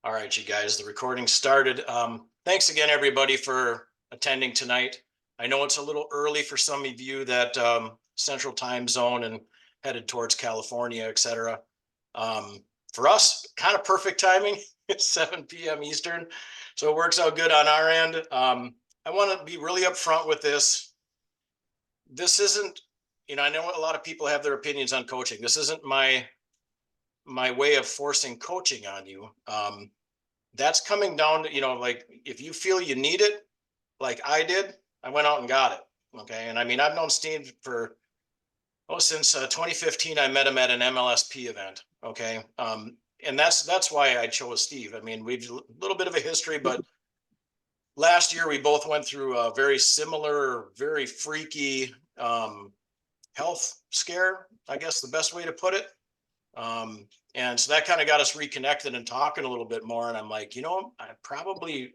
All right, you guys, the recording started. Thanks again, everybody, for attending tonight. I know it's a little early for some of you that central time zone and headed towards California, et cetera. For us, kind of perfect timing. It's 7 p.m. Eastern, so it works out good on our end. I want to be really upfront with this. This isn't, I know a lot of people have their opinions on coaching. This isn't my way of forcing coaching on you. That's coming down to, like if you feel you need it, like I did, I went out and got it. Okay. And I mean, I've known Steve for, since 2015, I met him at an MLSP event. Okay. And that's why I chose Steve. I mean, we've a little bit of a history, but last year we both went through a very similar, very freaky health scare, I guess the best way to put it. And so that kind of got us reconnected and talking a little bit more. And I'm like, I probably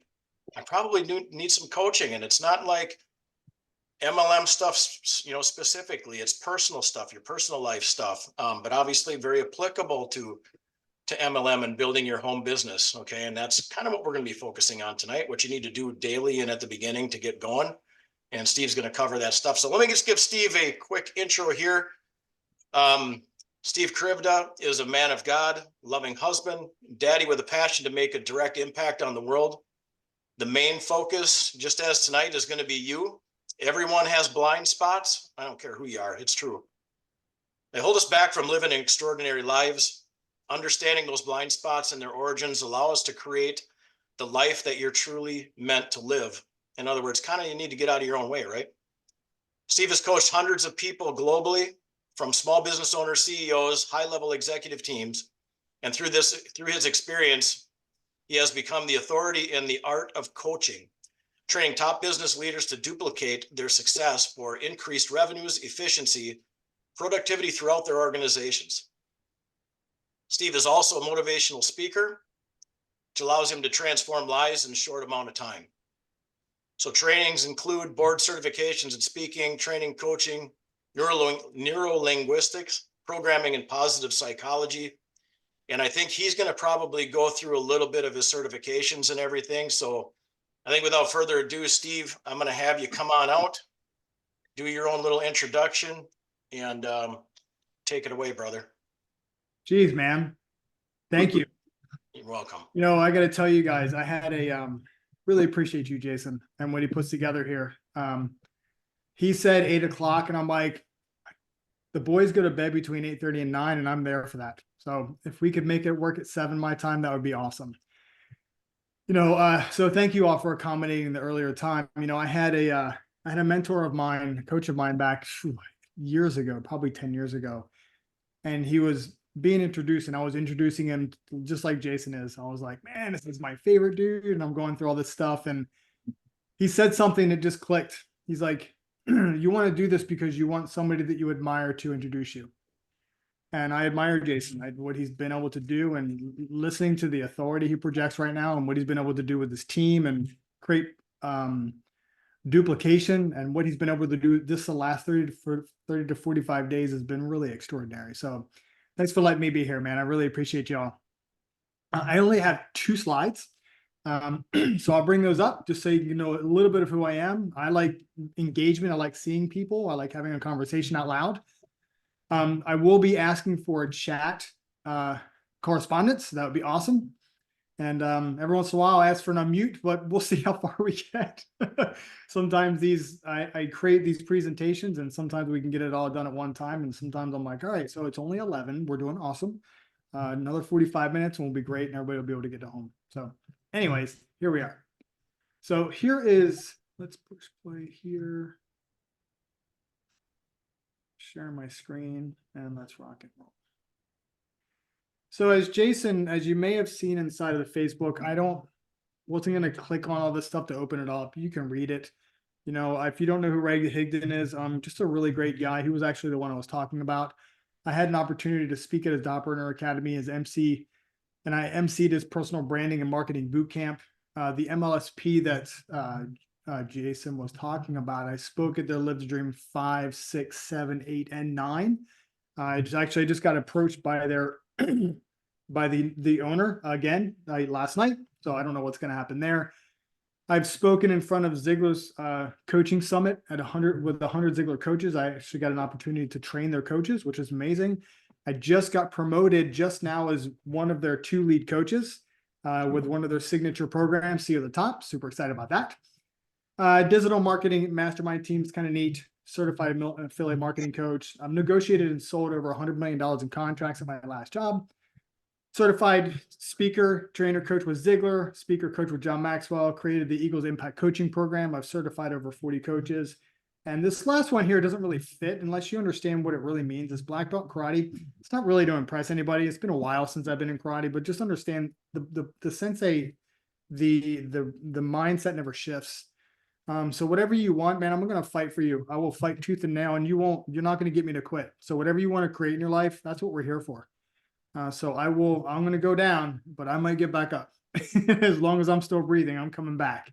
do need some coaching. And it's not like MLM stuff, specifically. It's personal stuff, your personal life stuff, but obviously very applicable to MLM and building your home business. Okay, and that's kind of what we're going to be focusing on tonight. What you need to do daily and at the beginning to get going. And Steve's going to cover that stuff. So let me just give Steve a quick intro here. Steve Krivda is a man of God, loving husband, daddy with a passion to make a direct impact on the world. The main focus, just as tonight, is going to be you. Everyone has blind spots. I don't care who you are. It's true. They hold us back from living extraordinary lives. Understanding those blind spots and their origins allow us to create the life that you're truly meant to live. In other words, kind of you need to get out of your own way, right? Steve has coached hundreds of people globally, from small business owners, CEOs, high-level executive teams. And through his experience, he has become the authority in the art of coaching, training top business leaders to duplicate their success for increased revenues, efficiency, productivity throughout their organizations. Steve is also a motivational speaker, which allows him to transform lives in a short amount of time. So trainings include board certifications in speaking, training, coaching, neurolinguistics, programming, and positive psychology. And I think he's going to probably go through a little bit of his certifications and everything. So I think without further ado, Steve, I'm going to have you come on out, do your own little introduction, and take it away, brother. Geez, man. Thank you. You're welcome. I got to tell you guys, I had really appreciate you, Jason, and what he puts together here. He said 8 o'clock, and I'm like, the boys go to bed between 8:30 and 9, and I'm there for that. So if we could make it work at 7 my time, that would be awesome. So thank you all for accommodating the earlier time. I had a mentor of mine, a coach of mine back years ago, probably 10 years ago. And he was being introduced, and I was introducing him just like Jason is. I was like, man, this is my favorite dude. And I'm going through all this stuff. And he said something that just clicked. He's like, you want to do this because you want somebody that you admire to introduce you. And I admire Jason, what he's been able to do, and listening to the authority he projects right now and what he's been able to do with his team and create duplication, and what he's been able to do the last 30 to 45 days has been really extraordinary. So thanks for letting me be here, man. I really appreciate y'all. I only have 2 slides. So I'll bring those up just so you know a little bit of who I am. I like engagement. I like seeing people. I like having a conversation out loud. I will be asking for a chat correspondence. That would be awesome. And every once in a while, I ask for an unmute, but we'll see how far we get. Sometimes I create these presentations, and sometimes we can get it all done at one time. And sometimes I'm like, all right, so it's only 11. We're doing awesome. Another 45 minutes and we'll be great, and everybody will be able to get to home. So anyways, here we are. So here is, let's push play here. Share my screen, and let's rock and roll. So as you may have seen inside of the Facebook, wasn't going to click on all this stuff to open it up. You can read it. If you don't know who Ray Higdon is, just a really great guy. He was actually the one I was talking about. I had an opportunity to speak at his Doppler Academy as MC, and I emceed his personal branding and marketing boot camp. The MLSP that Jason was talking about, I spoke at their Live to Dream 5, 6, 7, 8, and 9. I just got approached by their by the owner again last night. So I don't know what's going to happen there. I've spoken in front of Ziegler's coaching summit at 100 with 100 Ziegler coaches. I actually got an opportunity to train their coaches, which is amazing. I just got promoted just now as one of their 2 lead coaches with one of their signature programs, See at the Top. Super excited about that. Digital marketing mastermind team's kind of neat. Certified affiliate marketing coach. I'm negotiated and sold over $100 million in contracts at my last job. Certified speaker, trainer, coach with Ziegler, speaker, coach with John Maxwell, created the Eagles Impact Coaching Program. I've certified over 40 coaches. And this last one here doesn't really fit unless you understand what it really means. It's black belt karate. It's not really to impress anybody. It's been a while since I've been in karate, but just understand the sensei, the mindset never shifts. So whatever you want, man, I'm going to fight for you. I will fight tooth and nail, and you're not going to get me to quit. So whatever you want to create in your life, that's what we're here for. So I'm going to go down, but I might get back up. As long as I'm still breathing, I'm coming back.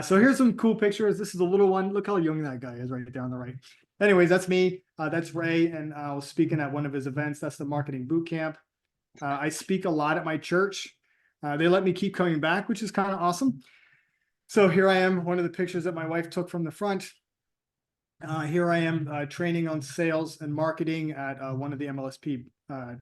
So here's some cool pictures. This is a little one. Look how young that guy is right down the right. Anyways, that's me. That's Ray. And I was speaking at one of his events. That's the marketing boot camp. I speak a lot at my church. They let me keep coming back, which is kind of awesome. So here I am, one of the pictures that my wife took from the front. Here I am training on sales and marketing at one of the MLSP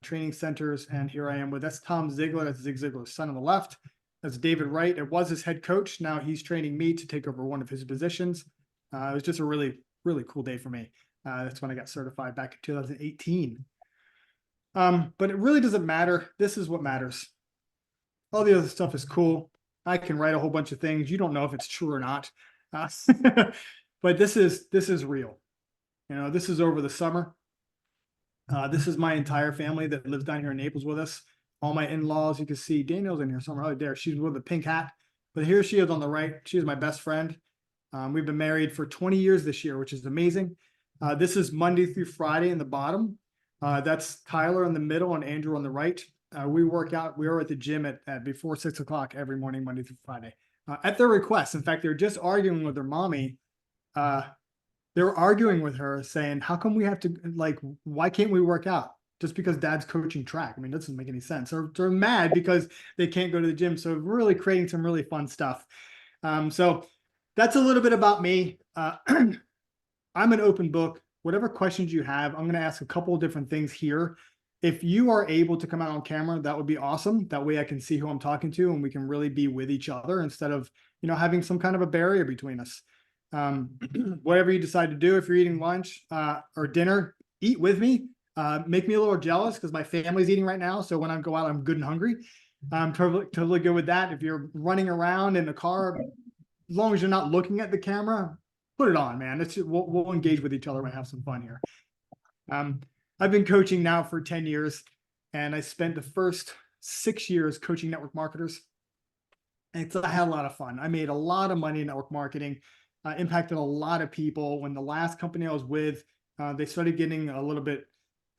training centers. And here I am that's Tom Ziegler. That's Zig Ziglar's son on the left. That's David Wright. It was his head coach. Now he's training me to take over one of his positions. It was just a really, really cool day for me. That's when I got certified back in 2018. But it really doesn't matter. This is what matters. All the other stuff is cool. I can write a whole bunch of things. You don't know if it's true or not. But this is real. This is over the summer. This is my entire family that lives down here in Naples with us. All my in-laws, you can see Daniel's in here somewhere right there. She's with a pink hat, but here she is on the right. She is my best friend. We've been married for 20 years this year, which is amazing. This is Monday through Friday in the bottom. That's Tyler in the middle and Andrew on the right. We work out. We are at the gym at before 6 o'clock every morning, Monday through Friday, at their request. In fact, they're just arguing with their mommy. They were arguing with her saying, how come we have to, why can't we work out? Just because dad's coaching track. I mean, that doesn't make any sense. They're mad because they can't go to the gym. So really creating some really fun stuff. So that's a little bit about me. I'm an open book. Whatever questions you have, I'm going to ask a couple of different things here. If you are able to come out on camera, that would be awesome. That way I can see who I'm talking to and we can really be with each other instead of, having some kind of a barrier between us. Whatever you decide to do, if you're eating lunch or dinner, eat with me. Make me a little jealous because my family's eating right now. So when I go out, I'm good and hungry. I'm totally good with that. If you're running around in the car, as long as you're not looking at the camera, put it on, man. We'll engage with each other and have some fun here. I've been coaching now for 10 years, and I spent the first 6 years coaching network marketers. And I had a lot of fun. I made a lot of money in network marketing, impacted a lot of people. When the last company I was with, they started getting a little bit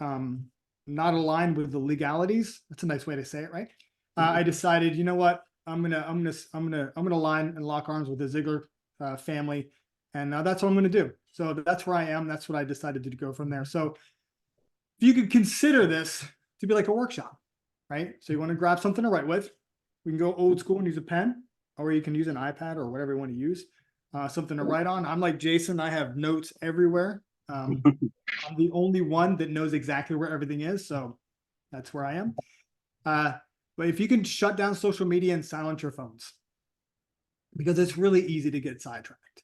not aligned with the legalities. That's a nice way to say it, right? I decided, you know what? I'm gonna align and lock arms with the Ziegler family, and that's what I'm gonna do. So that's where I am. That's what I decided to go from there. So if you could consider this to be like a workshop, right? So you want to grab something to write with. We can go old school and use a pen, or you can use an iPad or whatever you want to use. Something to write on. I'm like Jason. I have notes everywhere. I'm the only one that knows exactly where everything is. So that's where I am. But if you can shut down social media and silence your phones, because it's really easy to get sidetracked.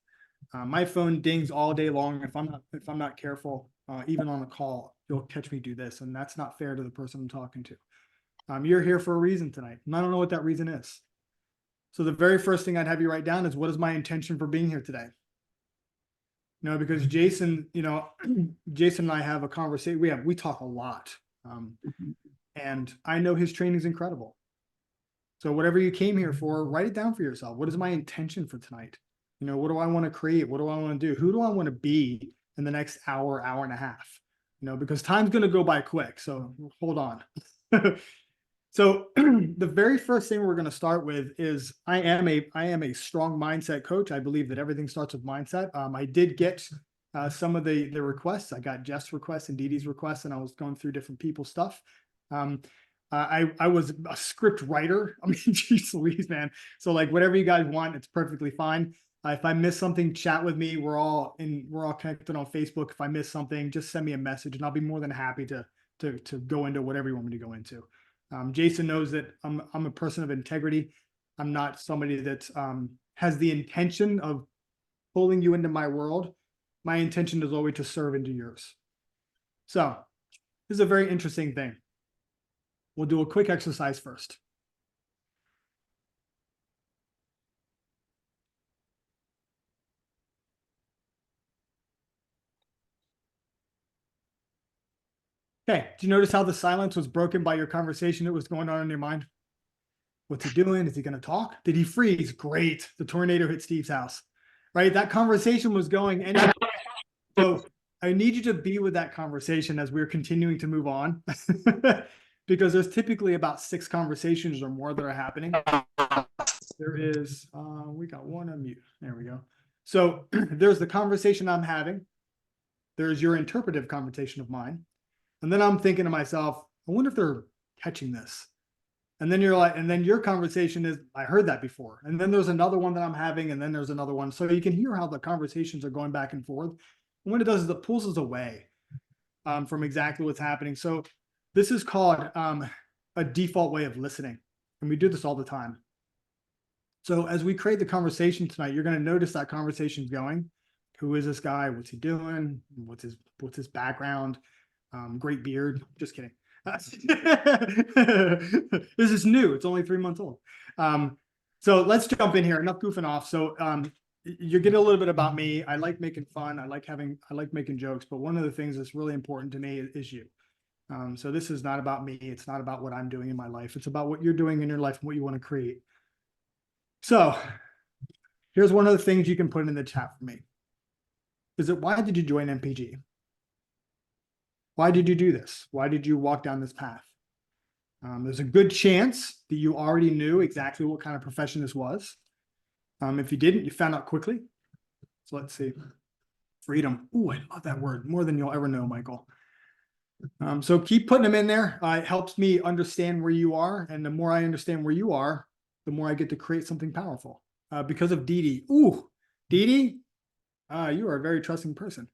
My phone dings all day long. If I'm not careful, even on a call, you'll catch me do this. And that's not fair to the person I'm talking to. You're here for a reason tonight. And I don't know what that reason is. So the very first thing I'd have you write down is, what is my intention for being here today? Because Jason, Jason and I have a conversation. We talk a lot. And I know his training is incredible. So whatever you came here for, write it down for yourself. What is my intention for tonight? What do I want to create? What do I want to do? Who do I want to be in the next hour, hour and a half? Because time's going to go by quick. So hold on. So the very first thing we're going to start with is I am a strong mindset coach. I believe that everything starts with mindset. I did get some of the requests. I got Jeff's requests and Dee Dee's requests, and I was going through different people's stuff. I was a script writer. I mean, geez Louise, man. So like whatever you guys want, it's perfectly fine. If I miss something, chat with me. We're all connected on Facebook. If I miss something, just send me a message, and I'll be more than happy to go into whatever you want me to go into. Jason knows that I'm a person of integrity. I'm not somebody that has the intention of pulling you into my world. My intention is always to serve into yours. So this is a very interesting thing. We'll do a quick exercise first. Okay, do you notice how the silence was broken by your conversation that was going on in your mind? What's he doing? Is he going to talk? Did he freeze? Great. The tornado hit Steve's house, right? That conversation was going anyway. So I need you to be with that conversation as we're continuing to move on, because there's typically about 6 conversations or more that are happening. There is, we got one on mute. There we go. So there's the conversation I'm having. There's your interpretive conversation of mine. And then I'm thinking to myself, I wonder if they're catching this. And then you're like, and then your conversation is, I heard that before. And then there's another one that I'm having, and then there's another one. So you can hear how the conversations are going back and forth. And what it does is it pulls us away from exactly what's happening. So this is called a default way of listening. And we do this all the time. So as we create the conversation tonight, you're going to notice that conversation's going. Who is this guy? What's he doing? What's his background? Great beard. Just kidding. This is new. It's only 3 months old. So let's jump in here. Enough goofing off. So you're getting a little bit about me. I like making fun. I like making jokes. But one of the things that's really important to me is you. So this is not about me. It's not about what I'm doing in my life. It's about what you're doing in your life and what you want to create. So here's one of the things you can put in the chat for me. Is it, why did you join MPG? Why did you do this? Why did you walk down this path? There's a good chance that you already knew exactly what kind of profession this was. If you didn't, you found out quickly. So let's see. Freedom. Ooh, I love that word more than you'll ever know, Michael. So keep putting them in there. It helps me understand where you are. And the more I understand where you are, the more I get to create something powerful. Because of Dee Dee. Ooh, Dee Dee, you are a very trusting person.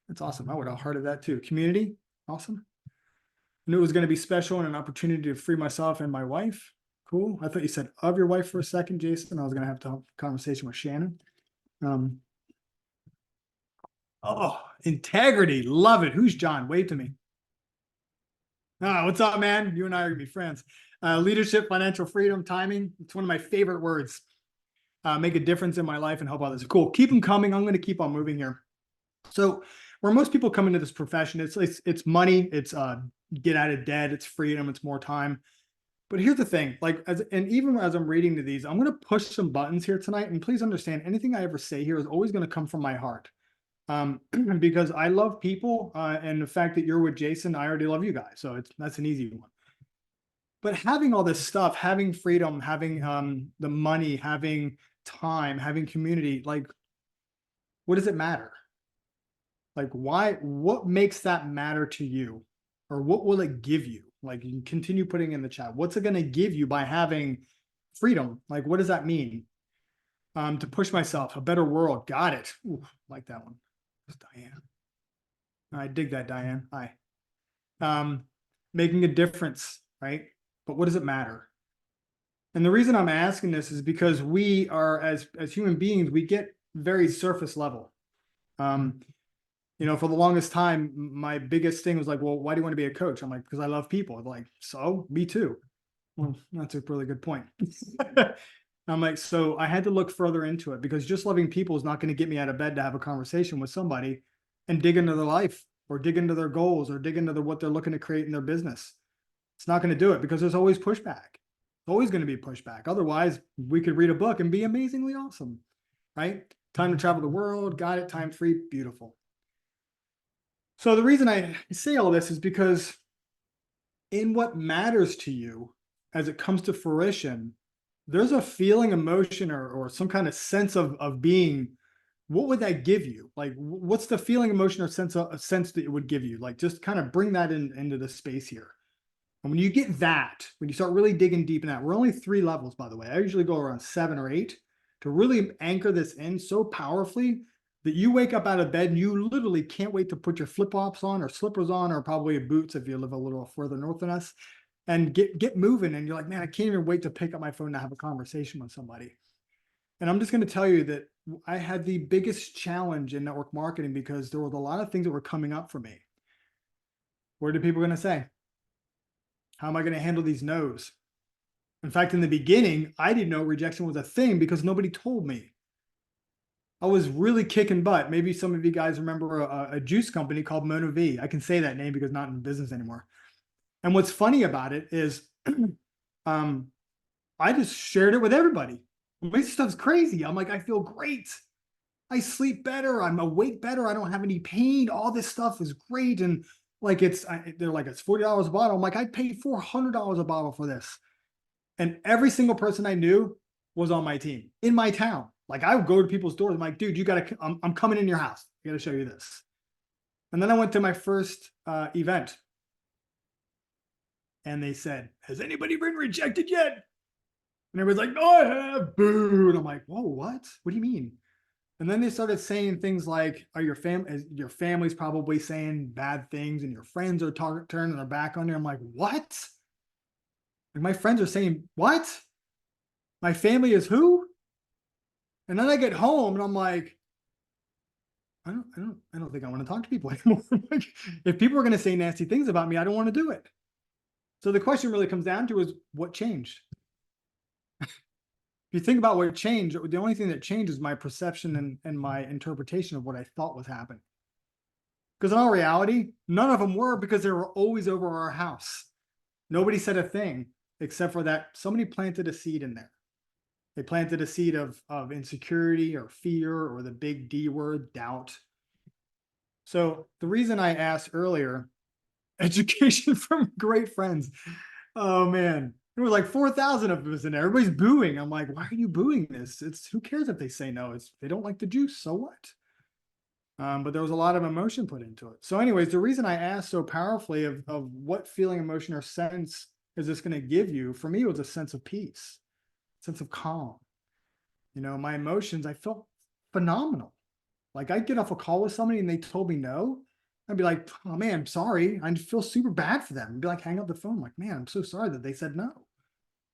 That's awesome. I would have hearted that too. Community, awesome. I knew it was going to be special and an opportunity to free myself and my wife. Cool. I thought you said of your wife for a second, Jason. I was going to have a conversation with Shannon. Oh, integrity. Love it. Who's John? Wave to me. What's up, man? You and I are going to be friends. Leadership, financial freedom, timing. It's one of my favorite words. Make a difference in my life and help others. Cool. Keep them coming. I'm going to keep on moving here. So where most people come into this profession, it's money, it's get out of debt, it's freedom, it's more time. But here's the thing, and even as I'm reading to these, I'm going to push some buttons here tonight. And please understand, anything I ever say here is always going to come from my heart. Because I love people, and the fact that you're with Jason, I already love you guys. So that's an easy one. But having all this stuff, having freedom, having the money, having time, having community, like, what does it matter? Like, why, what makes that matter to you? Or what will it give you? Like, you can continue putting in the chat. What's it going to give you by having freedom? Like, what does that mean? To push myself, a better world. Got it. Ooh, like that one. That's Diane. I dig that, Diane. Hi. Making a difference, right? But what does it matter? And the reason I'm asking this is because we are, as human beings, we get very surface level. You know, for the longest time, my biggest thing was like, well, why do you want to be a coach? I'm like, because I love people. I'm like, so me too. Well, that's a really good point. I'm like, so I had to look further into it, because just loving people is not going to get me out of bed to have a conversation with somebody and dig into their life or dig into their goals or dig into what they're looking to create in their business. It's not going to do it, because there's always pushback. Always going to be pushback. Otherwise, we could read a book and be amazingly awesome, right? Time to travel the world. Got it. Time free. Beautiful. So the reason I say all this is because in what matters to you as it comes to fruition, there's a feeling, emotion, or some kind of sense of being. What would that give you? Like, what's the feeling, emotion, or sense that it would give you? Like, just kind of bring that into the space here. And when you get that, when you start really digging deep in that, we're only 3 levels, by the way. I usually go around 7 or 8 to really anchor this in so powerfully that you wake up out of bed and you literally can't wait to put your flip flops on or slippers on, or probably boots if you live a little further north than us, and get moving. And you're like, man, I can't even wait to pick up my phone to have a conversation with somebody. And I'm just going to tell you that I had the biggest challenge in network marketing because there was a lot of things that were coming up for me. What are people going to say? How am I going to handle these no's? In fact, in the beginning, I didn't know rejection was a thing because nobody told me. I was really kicking butt. Maybe some of you guys remember a juice company called Mona V. I can say that name because not in business anymore. And what's funny about it is um, I just shared it with everybody. This stuff's crazy. I'm like, I feel great. I sleep better. I'm awake better. I don't have any pain. All this stuff is great. And like they're like, it's $40 a bottle. I'm like, I'd pay $400 a bottle for this. And every single person I knew was on my team in my town. Like I would go to people's doors. I'm like, dude, I'm coming in your house. I got to show you this. And then I went to my first event and they said, has anybody been rejected yet? And everybody's like, no, I have. Boo. And I'm like, whoa, what? What do you mean? And then they started saying things like, "Are your family's probably saying bad things, and your friends are turning their back on you." I'm like, "What?" Like my friends are saying, "What? My family is who?" And then I get home and I'm like, I don't think I want to talk to people anymore. Like, if people are going to say nasty things about me, I don't want to do it. So the question really comes down to is what changed? If you think about what changed, the only thing that changed is my perception and my interpretation of what I thought was happening. Because in all reality, none of them were because they were always over our house. Nobody said a thing except for that somebody planted a seed in there. They planted a seed of insecurity or fear or the big D word, doubt. So the reason I asked earlier, education from great friends. Oh man, there was like 4,000 of us in there. Everybody's booing. I'm like, why are you booing this? It's who cares if they say no? It's they don't like the juice. So what? But there was a lot of emotion put into it. So, anyways, the reason I asked so powerfully of what feeling, emotion, or sense is this going to give you, for me, it was a sense of peace, sense of calm. My emotions, I felt phenomenal. Like I'd get off a call with somebody and they told me no. I'd be like, oh man, I'm sorry. I'd feel super bad for them. I'd be like, hang up the phone. Like, man, I'm so sorry that they said no.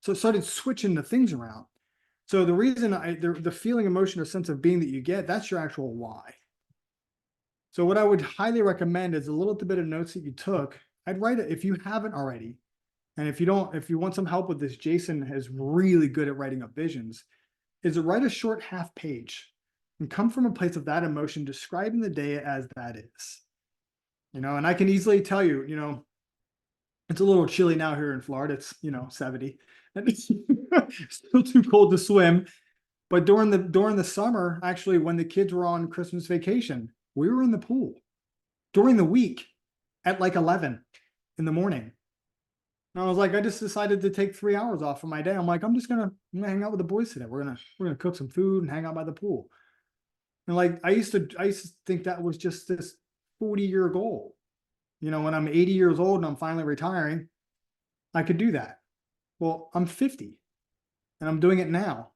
So it started switching the things around. So the reason the feeling, emotion, or sense of being that you get, that's your actual why. So what I would highly recommend is a little bit of notes that you took. I'd write it if you haven't already. And if you want some help with this, Jason is really good at writing up visions, is to write a short half page and come from a place of that emotion, describing the day as that is. And I can easily tell you, it's a little chilly now here in Florida. It's, 70 and it's still too cold to swim. But during the summer, actually, when the kids were on Christmas vacation, we were in the pool during the week at like 11 in the morning. And I was like, I just decided to take 3 hours off of my day. I'm like, I'm gonna hang out with the boys today. We're gonna cook some food and hang out by the pool. And like I used to think that was just this 40-year goal. When I'm 80 years old and I'm finally retiring, I could do that. Well, I'm 50 and I'm doing it now.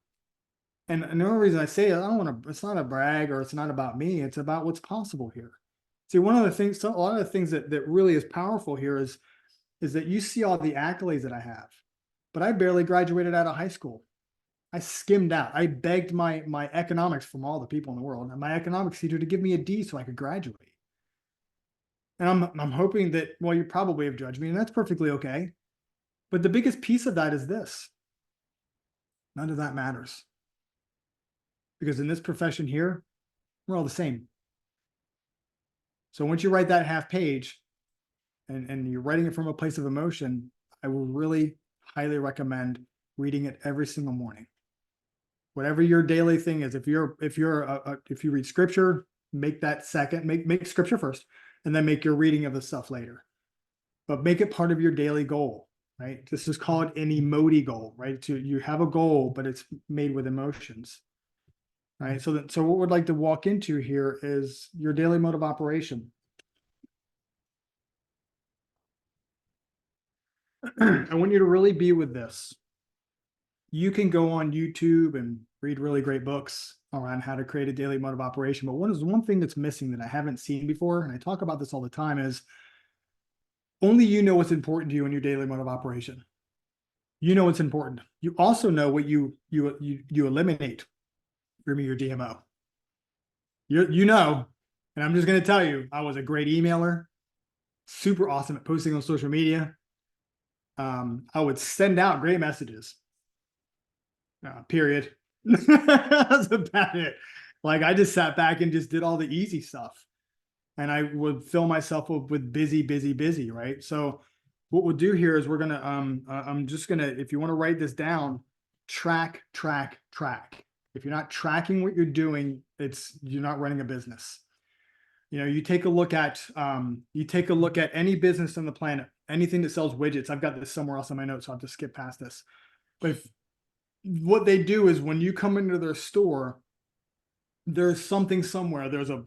And the only reason I say it, I don't want to, it's not a brag or it's not about me. It's about what's possible here. See, one of the things, a lot of the things that really is powerful here is that you see all the accolades that I have, but I barely graduated out of high school. I skimmed out. I begged my economics from all the people in the world and my economics teacher to give me a D so I could graduate. And I'm hoping that, well, you probably have judged me, and that's perfectly okay. But the biggest piece of that is this: none of that matters. Because in this profession here, we're all the same. So once you write that half page and you're writing it from a place of emotion, I will really highly recommend reading it every single morning. Whatever your daily thing is, if you read scripture, make that second, make scripture first, and then make your reading of the stuff later. But make it part of your daily goal, right? This is called an emoti goal, right? You have a goal, but it's made with emotions. Right. So what we'd like to walk into here is your daily mode of operation. I want you to really be with this. You can go on YouTube and read really great books around how to create a daily mode of operation. But one thing that's missing that I haven't seen before, and I talk about this all the time, is only you know what's important to you in your daily mode of operation. You know what's important. You also know what you eliminate from your DMO. You know, and I'm just going to tell you, I was a great emailer, super awesome at posting on social media. I would send out great messages. Period. That's about it. Like I just sat back and just did all the easy stuff, and I would fill myself up with busy, busy, busy. Right. So what we'll do here is we're gonna I'm just gonna, if you want to write this down, track, track, track. If you're not tracking what you're doing, you're not running a business. You know, you take a look at any business on the planet, anything that sells widgets. I've got this somewhere else in my notes, so I'll just skip past this. But what they do is when you come into their store, there's something somewhere. There's a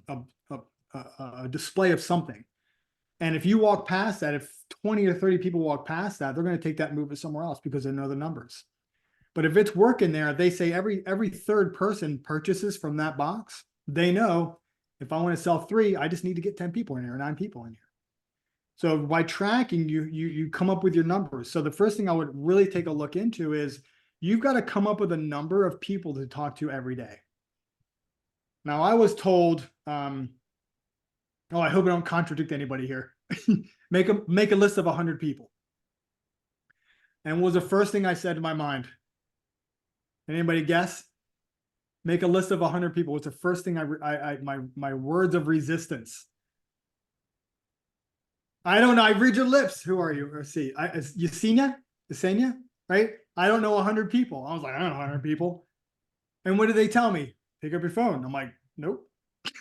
display of something. And if you walk past that, if 20 or 30 people walk past that, they're going to take that and move it somewhere else because they know the numbers. But if it's working there, they say every third person purchases from that box. They know if I want to sell 3, I just need to get 10 people in here or 9 people in here. So by tracking, you come up with your numbers. So the first thing I would really take a look into is you've got to come up with a number of people to talk to every day. Now I was told, oh, I hope I don't contradict anybody here. make a list of 100 people. And what was the first thing I said in my mind? Anybody guess? Make a list of 100 people. What's the first thing my words of resistance? I don't know. I read your lips. Who are you? Let's see. Yesenia, right? I don't know 100 people. I was like, I don't know 100 people. And what did they tell me? Pick up your phone. I'm like, nope.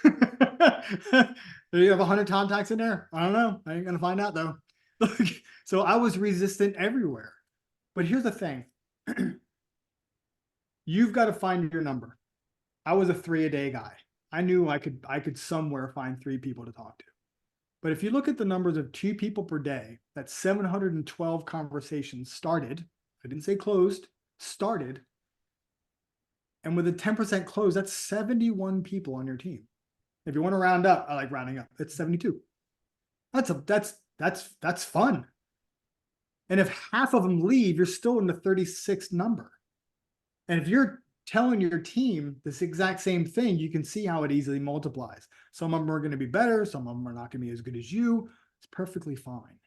Do you have 100 contacts in there? I don't know. I ain't gonna find out though. So I was resistant everywhere. But here's the thing. You've got to find your number. I was a 3 a day guy. I knew I could somewhere find 3 people to talk to. But if you look at the numbers of 2 people per day, that's 712 conversations started. I didn't say closed, started. And with a 10% close, that's 71 people on your team. If you want to round up, I like rounding up. It's 72. That's fun. And if half of them leave, you're still in the 36 number. And if you're telling your team this exact same thing, you can see how it easily multiplies. Some of them are going to be better. Some of them are not going to be as good as you. It's perfectly fine.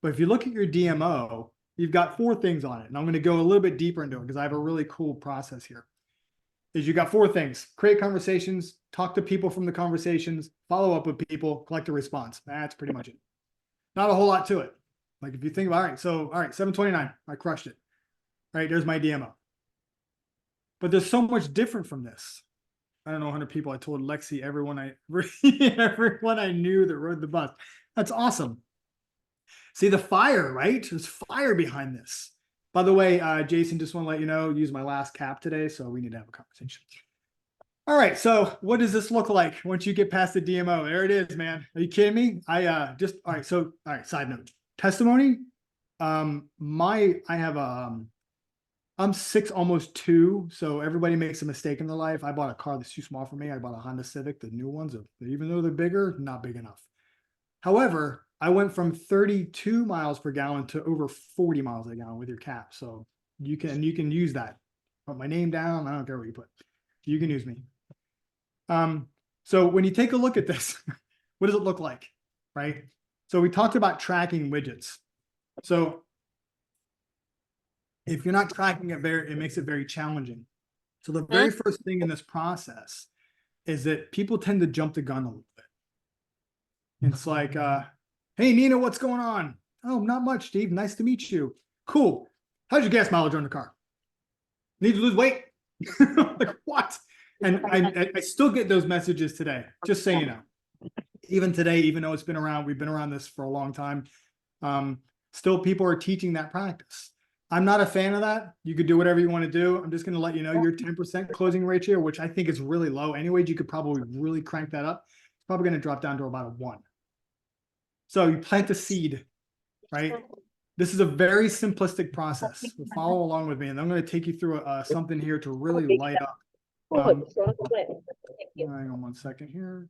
But if you look at your DMO, you've got 4 things on it. And I'm going to go a little bit deeper into it because I have a really cool process here. Is you got 4 things: create conversations, talk to people from the conversations, follow up with people, collect a response. That's pretty much it. Not a whole lot to it. Like if you think about, all right, 729, I crushed it. All right, there's my DMO. But there's so much different from this. I don't know 100 people. I told Lexi everyone I knew that rode the bus. That's awesome. See the fire, right? There's fire behind this. By the way, Jason, just want to let you know, use my last cap today, so we need to have a conversation. All right, so what does this look like once you get past the DMO? There it is, man. Are you kidding me? All right, side note. Testimony. I'm 6, almost 2, so everybody makes a mistake in their life. I bought a car that's too small for me. I bought a Honda Civic, the new ones, even though they're bigger, not big enough. However, I went from 32 miles per gallon to over 40 miles a gallon with your cap. So you can use that. Put my name down. I don't care what you put. You can use me. So when you take a look at this, what does it look like? Right? So we talked about tracking widgets. So if you're not tracking it, it makes it very challenging. So the very first thing in this process is that people tend to jump the gun a little bit. It's like, hey, Nina, what's going on? Oh, not much, Steve. Nice to meet you. Cool. How's your gas mileage on the car? Need to lose weight? Like, what? And I still get those messages today, just so you know. Even today, even though it's been around, we've been around this for a long time, still people are teaching that practice. I'm not a fan of that. You could do whatever you want to do. I'm just going to let you know your 10% closing ratio, which I think is really low. Anyways, you could probably really crank that up. It's probably going to drop down to about a 1. So you plant the seed, right? This is a very simplistic process. So follow along with me, and I'm going to take you through something here to really light up. Hang on one second here.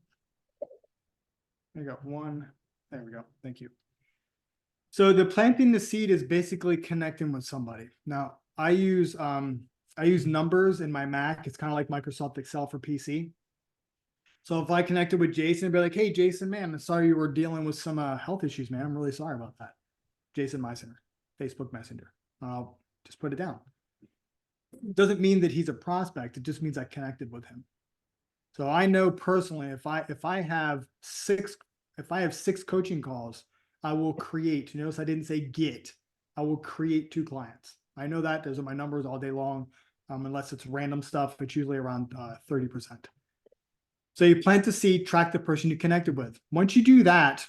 I got one. There we go. Thank you. So the planting the seed is basically connecting with somebody. Now I use numbers in my Mac. It's kind of like Microsoft Excel for PC. So if I connected with Jason and be like, hey, Jason, man, I'm sorry you were dealing with some health issues, man. I'm really sorry about that. Jason Meissner, Facebook Messenger. I'll just put it down. It doesn't mean that he's a prospect. It just means I connected with him. So I know personally, if I have six coaching calls, I will create. Notice I didn't say get. I will create 2 clients. I know that. Those are my numbers all day long. Unless it's random stuff, it's usually around 30%. So you plant the seed, track the person you connected with. Once you do that,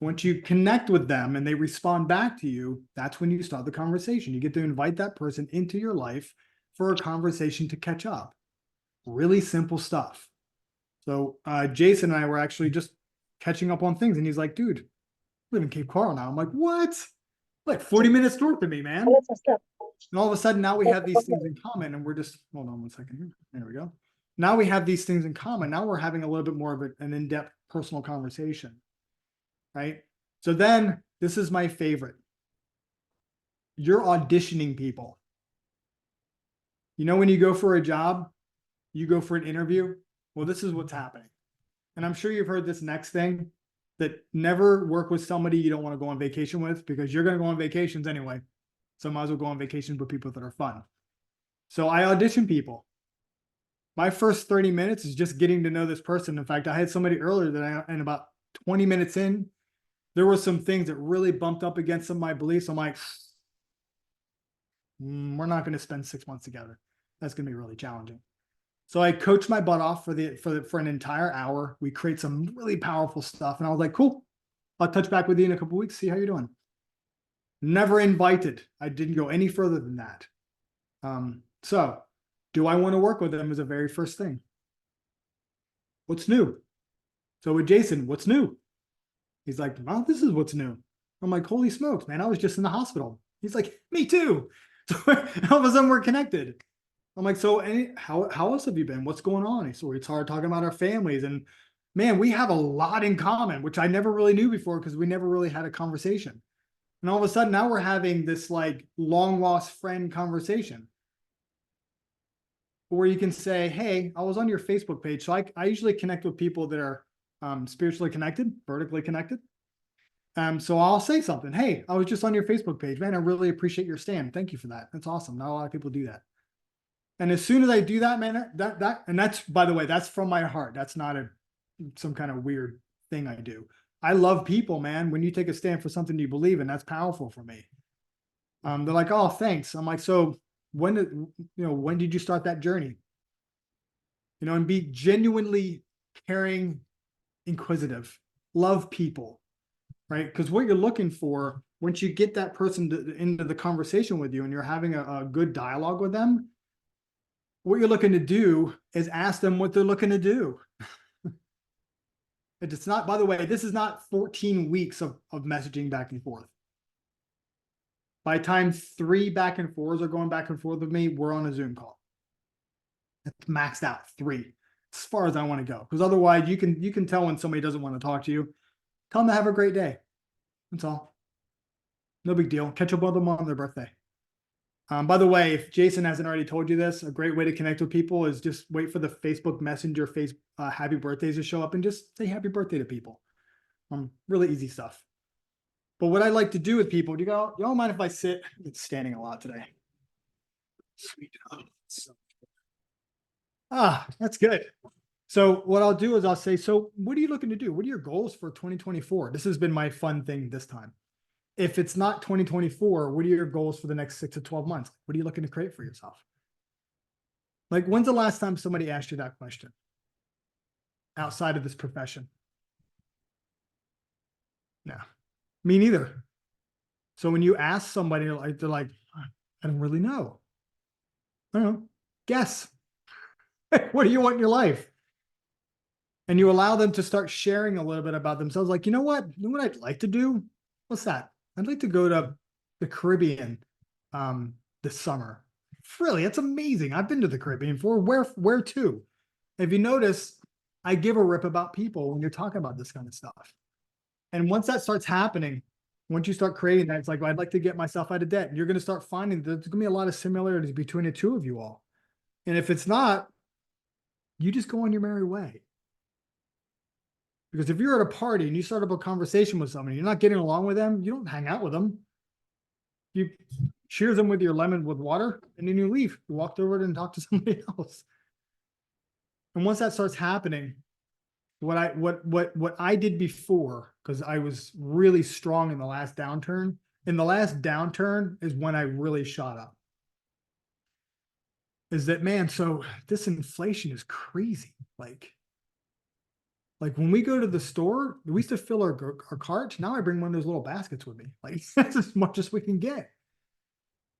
once you connect with them and they respond back to you, that's when you start the conversation. You get to invite that person into your life for a conversation to catch up. Really simple stuff. So Jason and I were actually just catching up on things. And he's like, dude, I live in Cape Coral now. I'm like, what? Like 40 minutes north of me, man. And all of a sudden now we have these things in common, and we're just, hold on one second here. There we go. Now we have these things in common. Now we're having a little bit more of an in-depth personal conversation, right? So then this is my favorite. You're auditioning people. You know, when you go for a job, you go for an interview. Well, this is what's happening. And I'm sure you've heard this next thing, that never work with somebody you don't want to go on vacation with, because you're going to go on vacations anyway. So I might as well go on vacation with people that are fun. So I audition people. My first 30 minutes is just getting to know this person. In fact, I had somebody earlier that and about 20 minutes in, there were some things that really bumped up against some of my beliefs. I'm like, we're not going to spend 6 months together. That's going to be really challenging. So I coached my butt off for an entire hour. We create some really powerful stuff. And I was like, cool, I'll touch back with you in a couple of weeks, see how you're doing. Never invited. I didn't go any further than that. So do I want to work with them is the very first thing. What's new? So with Jason, what's new? He's like, well, this is what's new. I'm like, holy smokes, man, I was just in the hospital. He's like, me too. So all of a sudden we're connected. I'm like, so how else have you been? What's going on? So we started talking about our families, and man, we have a lot in common, which I never really knew before because we never really had a conversation. And all of a sudden now we're having this like long lost friend conversation where you can say, hey, I was on your Facebook page. So I usually connect with people that are spiritually connected, vertically connected. So I'll say something. Hey, I was just on your Facebook page, man. I really appreciate your stand. Thank you for that. That's awesome. Not a lot of people do that. And as soon as I do that, man, and that's, by the way, that's from my heart. That's not some kind of weird thing I do. I love people, man. When you take a stand for something you believe in, that's powerful for me. They're like, oh, thanks. I'm like, so when did you start that journey? And be genuinely caring, inquisitive, love people, right? Because what you're looking for, once you get that person into the conversation with you and you're having a good dialogue with them, what you're looking to do is ask them what they're looking to do. It's not, by the way, this is not 14 weeks of messaging back and forth. By the time 3 back and forths are going back and forth with me, we're on a Zoom call. It's maxed out 3, as far as I want to go. Because otherwise you can tell when somebody doesn't want to talk to you. Tell them to have a great day. That's all. No big deal. Catch up with them on their birthday. By the way, if Jason hasn't already told you this, a great way to connect with people is just wait for the Facebook Messenger happy birthdays to show up and just say happy birthday to people. Really easy stuff. But what I like to do with people, y'all mind if I sit? It's standing a lot today. Sweet. That's good. So what I'll do is I'll say, so what are you looking to do? What are your goals for 2024? This has been my fun thing this time. If it's not 2024, what are your goals for the next 6 to 12 months? What are you looking to create for yourself? Like, when's the last time somebody asked you that question outside of this profession? No, me neither. So when you ask somebody, they're like, I don't really know. I don't know. Guess. What do you want in your life? And you allow them to start sharing a little bit about themselves. Like, you know what I'd like to do? What's that? I'd like to go to the Caribbean this summer. Really, it's amazing. I've been to the Caribbean for where to? If you notice, I give a rip about people when you're talking about this kind of stuff. And once that starts happening, once you start creating that, it's like, well, I'd like to get myself out of debt. And you're going to start finding that there's going to be a lot of similarities between the two of you all. And if it's not, you just go on your merry way. Because if you're at a party and you start up a conversation with someone, you're not getting along with them, you don't hang out with them. You cheers them with your lemon with water, and then you leave. You walked over and talked to somebody else. And once that starts happening, what I did before, because I was really strong in the last downturn. In the last downturn is when I really shot up. Is that, man, so this inflation is crazy. Like when we go to the store, we used to fill our carts. Now I bring one of those little baskets with me. Like that's as much as we can get.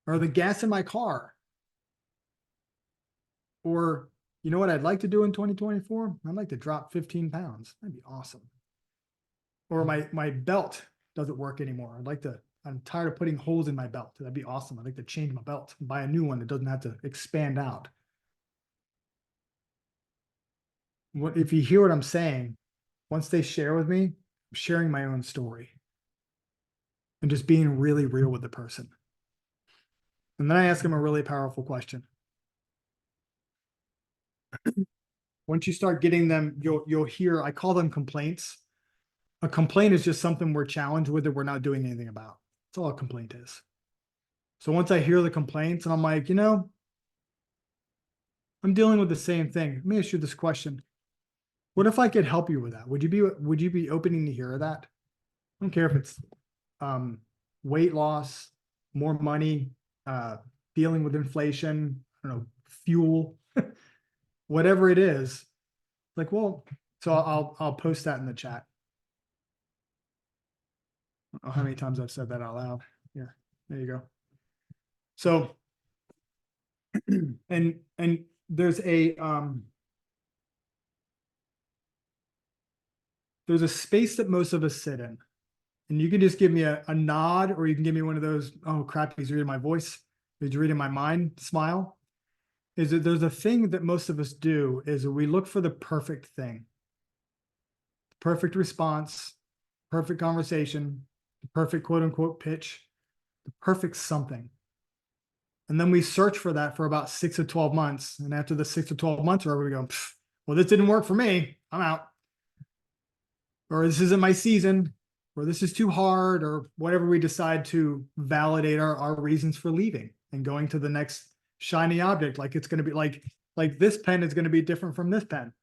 Or the gas in my car. Or you know what I'd like to do in 2024? I'd like to drop 15 pounds. That'd be awesome. Or my belt doesn't work anymore. I'm tired of putting holes in my belt. That'd be awesome. I'd like to change my belt and buy a new one that doesn't have to expand out. What if you hear what I'm saying? Once they share with me, I'm sharing my own story and just being really real with the person. And then I ask them a really powerful question. Once you start getting them, you'll hear, I call them complaints. A complaint is just something we're challenged with that we're not doing anything about. That's all a complaint is. So once I hear the complaints and I'm like, I'm dealing with the same thing. Let me ask you this question. What if I could help you with that? Would you be opening to hear that? I don't care if it's weight loss, more money, dealing with inflation, I don't know, fuel, whatever it is. Like, well, so I'll post that in the chat. I don't know how many times I've said that out loud. Yeah, there you go. So, and there's a space that most of us sit in. And you can just give me a nod, or you can give me one of those, oh crap, he's reading my voice, he's reading my mind smile. Is that there's a thing that most of us do is we look for the perfect thing. Perfect response, perfect conversation, the perfect quote unquote pitch, the perfect something. And then we search for that for about 6 to 12 months. And after the 6 to 12 months, we go, well, this didn't work for me. I'm out. Or this isn't my season, or this is too hard, or whatever we decide to validate our reasons for leaving and going to the next shiny object. Like it's going to be like this pen is going to be different from this pen.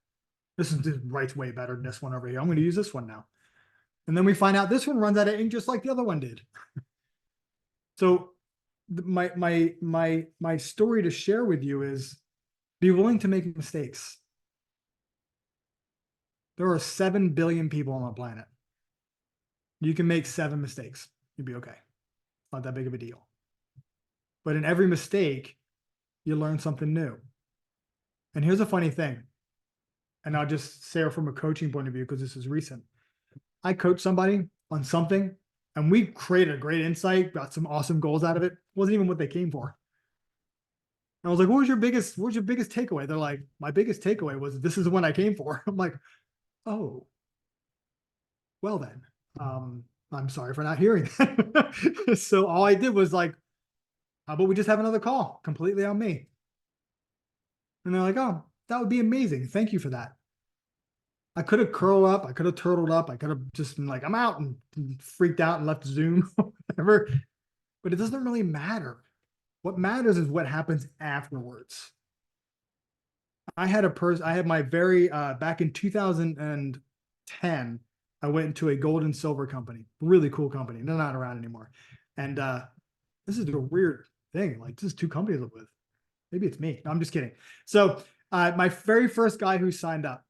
This writes way better than this one over here. I'm going to use this one now. And then we find out this one runs out of ink just like the other one did. So my story to share with you is be willing to make mistakes. There are 7 billion people on the planet. You can make 7 mistakes. You'll be okay. Not that big of a deal. But in every mistake, you learn something new. And here's a funny thing. And I'll just say it from a coaching point of view, because this is recent. I coached somebody on something and we created a great insight, got some awesome goals out of it. Wasn't even what they came for. And I was like, what was your biggest takeaway? They're like, my biggest takeaway was this is the one I came for. I'm like, oh, well then, I'm sorry for not hearing that. So all I did was like, how about we just have another call completely on me? And they're like, oh, that would be amazing. Thank you for that. I could have curled up. I could have turtled up. I could have just been like, I'm out, and freaked out and left Zoom, whatever. But it doesn't really matter. What matters is what happens afterwards. I had my very, back in 2010, I went into a gold and silver company, really cool company. They're not around anymore. And this is a weird thing. Like, this is 2 companies I live with. Maybe it's me. No, I'm just kidding. So my very first guy who signed up,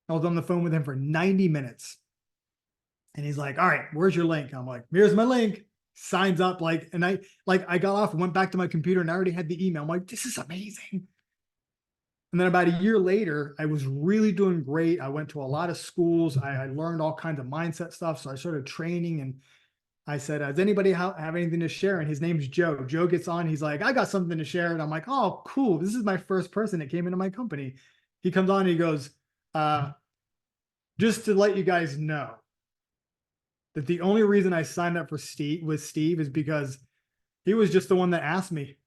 I was on the phone with him for 90 minutes. And he's like, all right, where's your link? I'm like, here's my link. Signs up, and I got off and went back to my computer and I already had the email. I'm like, this is amazing. And then about a year later, I was really doing great. I went to a lot of schools. I learned all kinds of mindset stuff. So I started training, and I said, does anybody have anything to share? And his name's Joe. Joe gets on. He's like, I got something to share. And I'm like, oh, cool. This is my first person that came into my company. He comes on and he goes, just to let you guys know that the only reason I signed up for Steve is because he was just the one that asked me.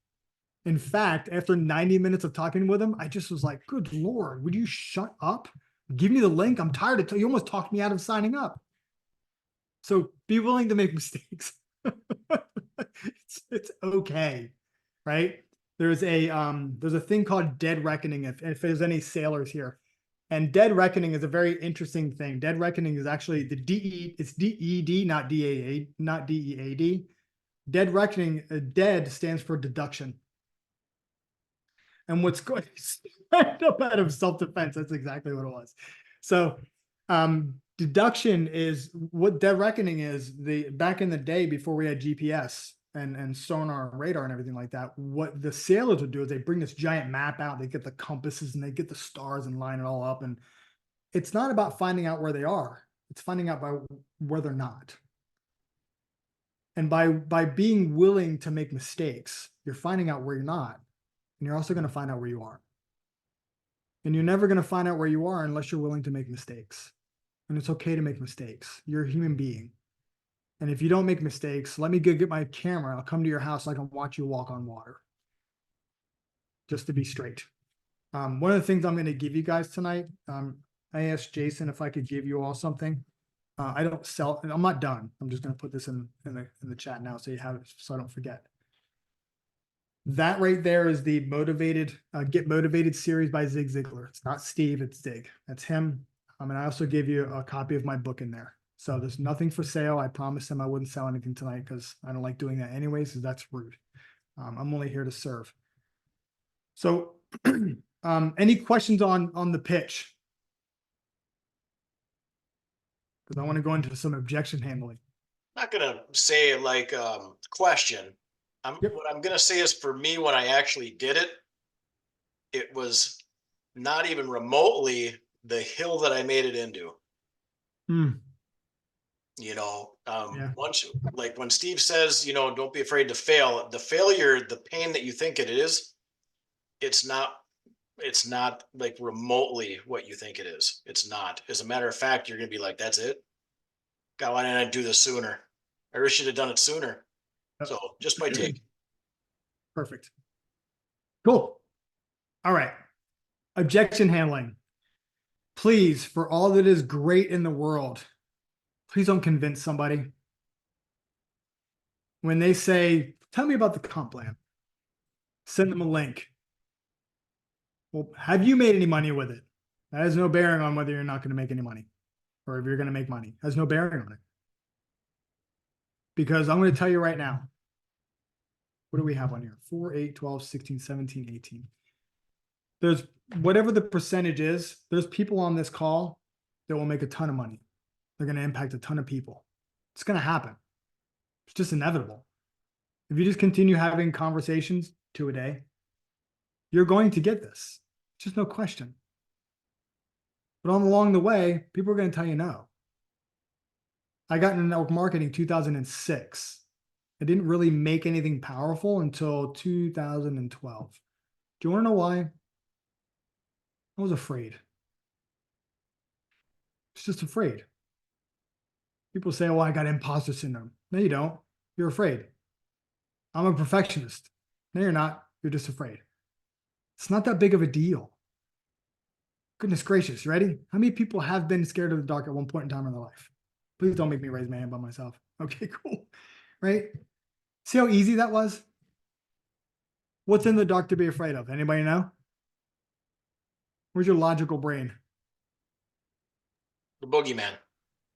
In fact, after 90 minutes of talking with him, I just was like, good Lord, would you shut up? Give me the link. I'm tired of you almost talked me out of signing up. So be willing to make mistakes. it's okay, right? There's a thing called dead reckoning. If there's any sailors here, and dead reckoning is a very interesting thing. Dead reckoning is actually the DE. It's DED, not DAA, not DEAD. Dead reckoning. Dead stands for deduction. And what's going up out of self-defense? That's exactly what it was. So deduction is what dead reckoning is. Back in the day before we had GPS and sonar and radar and everything like that, what the sailors would do is they bring this giant map out, they get the compasses and they get the stars and line it all up. And it's not about finding out where they are, it's finding out by where they're not. And by being willing to make mistakes, you're finding out where you're not. And you're also going to find out where you are. And you're never going to find out where you are unless you're willing to make mistakes. And it's okay to make mistakes. You're a human being. And if you don't make mistakes, let me go get my camera. I'll come to your house so I can watch you walk on water. Just to be straight. One of the things I'm going to give you guys tonight, I asked Jason if I could give you all something. I don't sell, I'm not done. I'm just going to put this in the chat now so you have it, so I don't forget. That right there is the Get Motivated series by Zig Ziglar. It's not Steve, it's Zig. That's him. And I also gave you a copy of my book in there. So there's nothing for sale. I promised him I wouldn't sell anything tonight because I don't like doing that anyways, because that's rude. I'm only here to serve. So any questions on the pitch? Because I want to go into some objection handling. Not gonna say like question. Yep. What I'm gonna say is for me, when I actually did it, it was not even remotely the hill that I made it into. You know, Yeah. once, like when Steve says, you know, don't be afraid to fail. The failure, the pain that you think it is, it's not like remotely what you think it is. It's not. As a matter of fact, you're gonna be like, that's it. God, why didn't I do this sooner? I really should have done it sooner. So just by take. Perfect. Cool. All right. Objection handling. Please, for all that is great in the world, please don't convince somebody. When they say, tell me about the comp plan, send them a link. Well, have you made any money with it? That has no bearing on whether you're not going to make any money or if you're going to make money. It has no bearing on it. Because I'm going to tell you right now, what do we have on here? 4, 8, 12, 16, 17, 18. There's whatever the percentage is, there's people on this call that will make a ton of money. They're going to impact a ton of people. It's going to happen. It's just inevitable. If you just continue having conversations 2 a day, you're going to get this. Just no question. But along the way, people are going to tell you no. I got into network marketing 2006. I didn't really make anything powerful until 2012. Do you want to know why? I was afraid. It's just afraid. People say, oh, I got imposter syndrome. No, you don't. You're afraid. I'm a perfectionist. No, you're not. You're just afraid. It's not that big of a deal. Goodness gracious, ready? How many people have been scared of the dark at one point in time in their life? Please don't make me raise my hand by myself. Okay, cool. Right? See how easy that was? What's in the dark to be afraid of? Anybody know? Where's your logical brain? The boogeyman.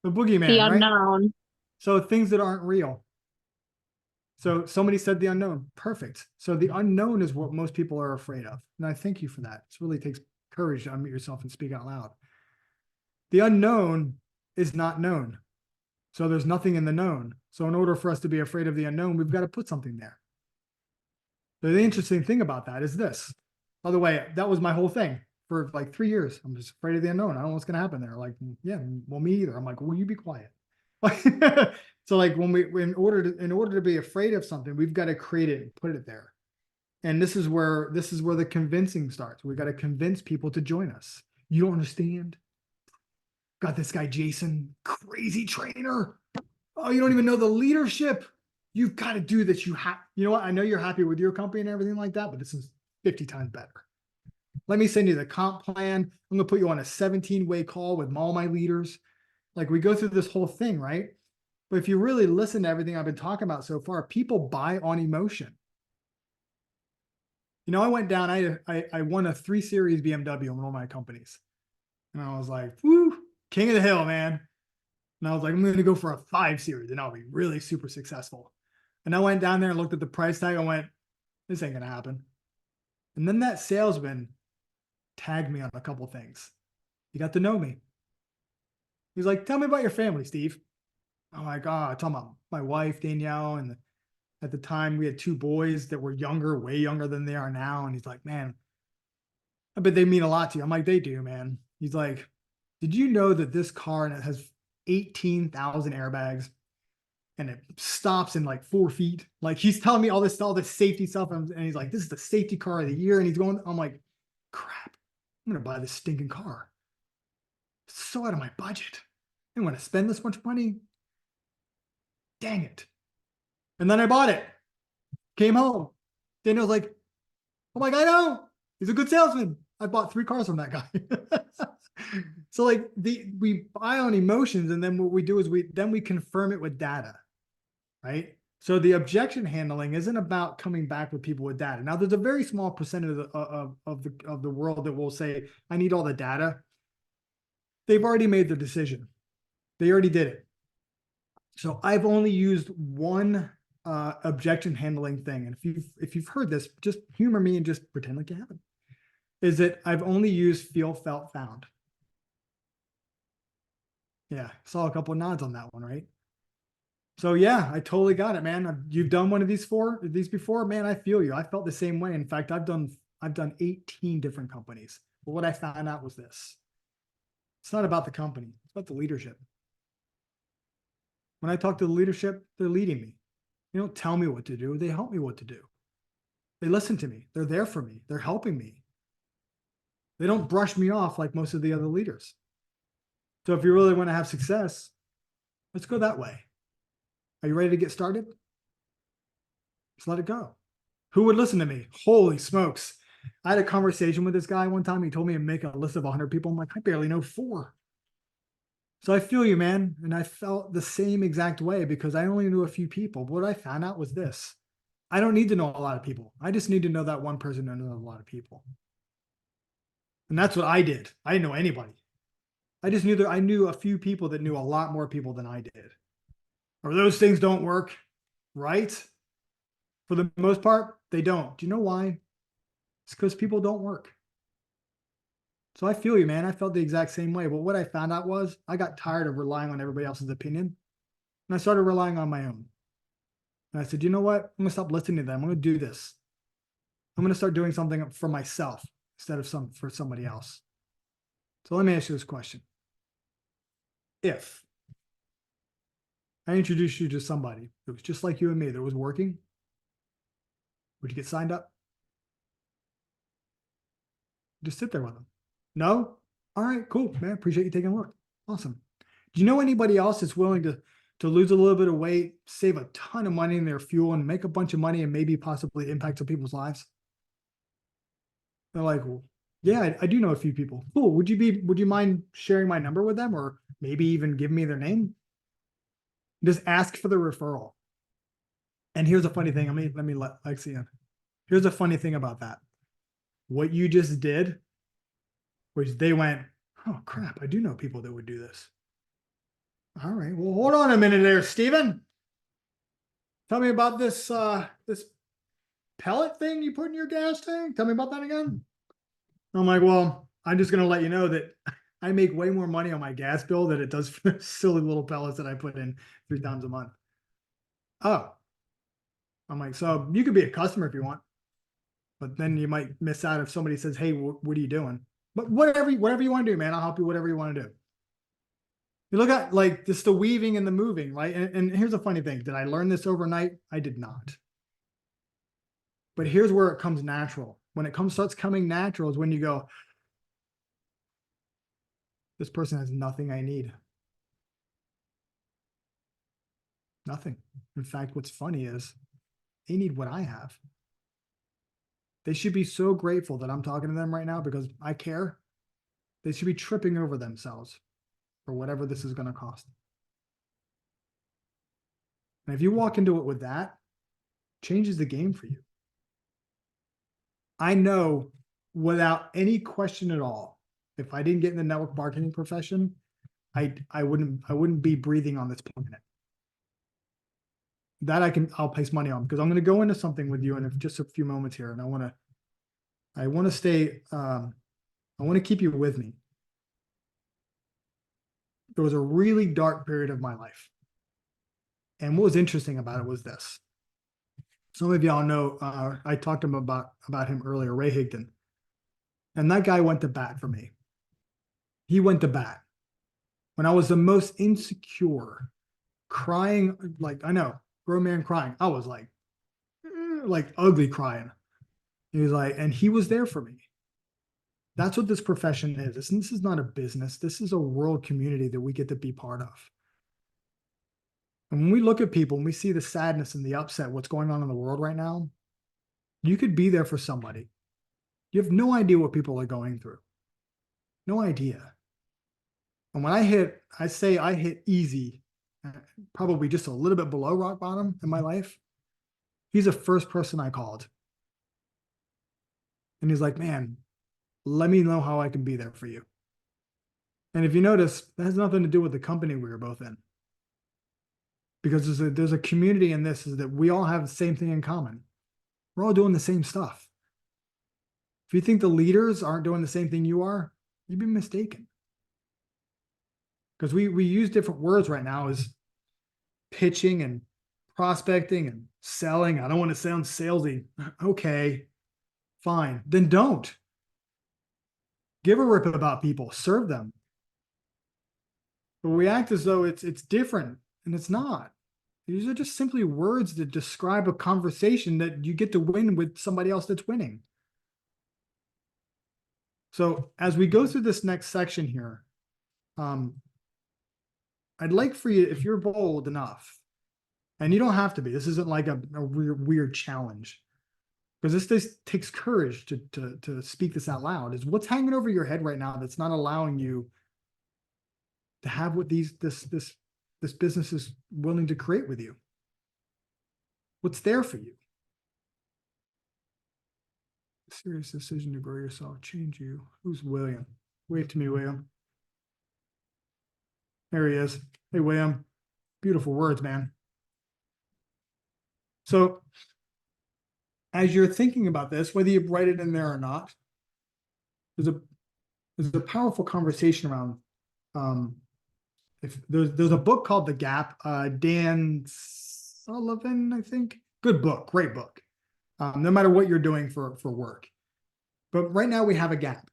The boogeyman, The right? unknown. So things that aren't real. So somebody said the unknown. Perfect. So the unknown is what most people are afraid of. And I thank you for that. It really takes courage to unmute yourself and speak out loud. The unknown is not known. So there's nothing in the known. So in order for us to be afraid of the unknown, we've got to put something there. So the interesting thing about that is this. By the way, that was my whole thing for like 3 years. I'm just afraid of the unknown. I don't know what's going to happen there. Like, yeah, well, me either. I'm like, will you be quiet? So like in order to be afraid of something, we've got to create it and put it there. And this is where the convincing starts. We got to convince people to join us. You don't understand. Got this guy Jason, crazy trainer. Oh, you don't even know the leadership. You've got to do this. You know what? I know you're happy with your company and everything like that, but this is 50 times better. Let me send you the comp plan. I'm gonna put you on a 17-way call with all my leaders. Like we go through this whole thing, right? But if you really listen to everything I've been talking about so far, people buy on emotion. I went down, I won a 3 Series BMW in one of my companies. And I was like, woo, king of the hill, man. And I was like, I'm going to go for a 5 Series and I'll be really super successful. And I went down there and looked at the price tag and went, this ain't going to happen. And then that salesman tagged me on a couple things. He got to know me. He's like, tell me about your family, Steve. I'm like, oh, I talking about my wife, Danielle. And at the time we had 2 boys that were younger, way younger than they are now. And he's like, man, I bet they mean a lot to you. I'm like, they do, man. He's like, did you know that this car has 18,000 airbags and it stops in like 4 feet? Like he's telling me all this safety stuff. And he's like, this is the safety car of the year. And he's going, I'm like, crap, I'm going to buy this stinking car. It's so out of my budget. I don't want to spend this much money. Dang it. And then I bought it. Came home. Daniel's like, oh my God, no, he's a good salesman. I bought 3 cars from that guy. So like we buy on emotions, and then what we do is we confirm it with data, right? So the objection handling isn't about coming back with people with data. Now there's a very small percentage of the world that will say, I need all the data. They've already made the decision. They already did it. So I've only used one objection handling thing. And if you've heard this, just humor me and just pretend like you haven't. Is that I've only used feel, felt, found. Yeah, saw a couple of nods on that one, right? So yeah, I totally got it, man. You've done one of these before, man. I feel you. I felt the same way. In fact, I've done 18 different companies. But what I found out was this: it's not about the company; it's about the leadership. When I talk to the leadership, they're leading me. They don't tell me what to do; they help me what to do. They listen to me. They're there for me. They're helping me. They don't brush me off like most of the other leaders. So if you really want to have success, let's go that way. Are you ready to get started? Just let it go. Who would listen to me? Holy smokes. I had a conversation with this guy one time. He told me to make a list of 100 people. I'm like, I barely know 4. So I feel you, man. And I felt the same exact way because I only knew a few people. But what I found out was this: I don't need to know a lot of people. I just need to know that one person to know a lot of people. And that's what I did. I didn't know anybody. I just knew that I knew a few people that knew a lot more people than I did. Or those things don't work, right? For the most part, they don't. Do you know why? It's because people don't work. So I feel you, man. I felt the exact same way. But what I found out was I got tired of relying on everybody else's opinion. And I started relying on my own. And I said, you know what? I'm going to stop listening to them. I'm going to do this. I'm going to start doing something for myself instead of for somebody else. So let me ask you this question. If I introduced you to somebody that was just like you and me that was working, would you get signed up? Just sit there with them. No? All right, cool, man. Appreciate you taking a look. Awesome. Do you know anybody else that's willing to lose a little bit of weight, save a ton of money in their fuel, and make a bunch of money and maybe possibly impact some people's lives? They're like, well, yeah, I do know a few people. Cool. Would you mind sharing my number with them, or maybe even give me their name? Just ask for the referral. And here's a funny thing. Let me let Lexi in. Here's a funny thing about that. What you just did, which they went, oh crap, I do know people that would do this. All right, well, hold on a minute there, Steven. Tell me about this this pellet thing you put in your gas tank. Tell me about that again. I'm like, well, I'm just gonna let you know that I make way more money on my gas bill than it does for the silly little pellets that I put in 3 times a month. Oh, I'm like, so you could be a customer if you want, but then you might miss out if somebody says, hey, what are you doing? But whatever you want to do, man, I'll help you whatever you want to do. You look at like just the weaving and the moving, right? And here's a funny thing. Did I learn this overnight? I did not. But here's where it comes natural. When it starts coming natural is when you go, this person has nothing I need. Nothing. In fact, what's funny is they need what I have. They should be so grateful that I'm talking to them right now because I care. They should be tripping over themselves for whatever this is going to cost. And if you walk into it with that, changes the game for you. I know without any question at all, if I didn't get in the network marketing profession, I wouldn't be breathing on this planet. That I'll place money on because I'm going to go into something with you in just a few moments here, and I want to stay. I want to keep you with me. There was a really dark period of my life, and what was interesting about it was this. Some of y'all know I talked to him about him earlier, Ray Higdon, and that guy went to bat for me. He went to bat when I was the most insecure, crying like I know, grown man crying. I was like ugly crying. He was like, and he was there for me. That's what this profession is. This is not a business. This is a world community that we get to be part of. And when we look at people and we see the sadness and the upset, what's going on in the world right now, you could be there for somebody. You have no idea what people are going through. No idea. And when I hit easy, probably just a little bit below rock bottom in my life. He's the first person I called. And he's like, man, let me know how I can be there for you. And if you notice, that has nothing to do with the company we were both in. Because there's a community in this is that we all have the same thing in common. We're all doing the same stuff. If you think the leaders aren't doing the same thing you are, you'd be mistaken. Because we use different words right now as pitching and prospecting and selling. I don't want to sound salesy. Okay, fine. Then don't. Give a rip about people. Serve them. But we act as though it's different, and it's not. These are just simply words that describe a conversation that you get to win with somebody else that's winning. So as we go through this next section here, I'd like for you, if you're bold enough, and you don't have to be, this isn't like a weird challenge, because this takes courage to speak this out loud, is what's hanging over your head right now that's not allowing you to have what this business is willing to create with you. What's there for you? A serious decision to grow yourself, change you. Who's William? Wave to me, William. There he is. Hey, William. Beautiful words, man. So as you're thinking about this, whether you write it in there or not, there's a powerful conversation around if there's a book called The Gap, Dan Sullivan, I think. Good book, great book. No matter what you're doing for work. But right now we have a gap,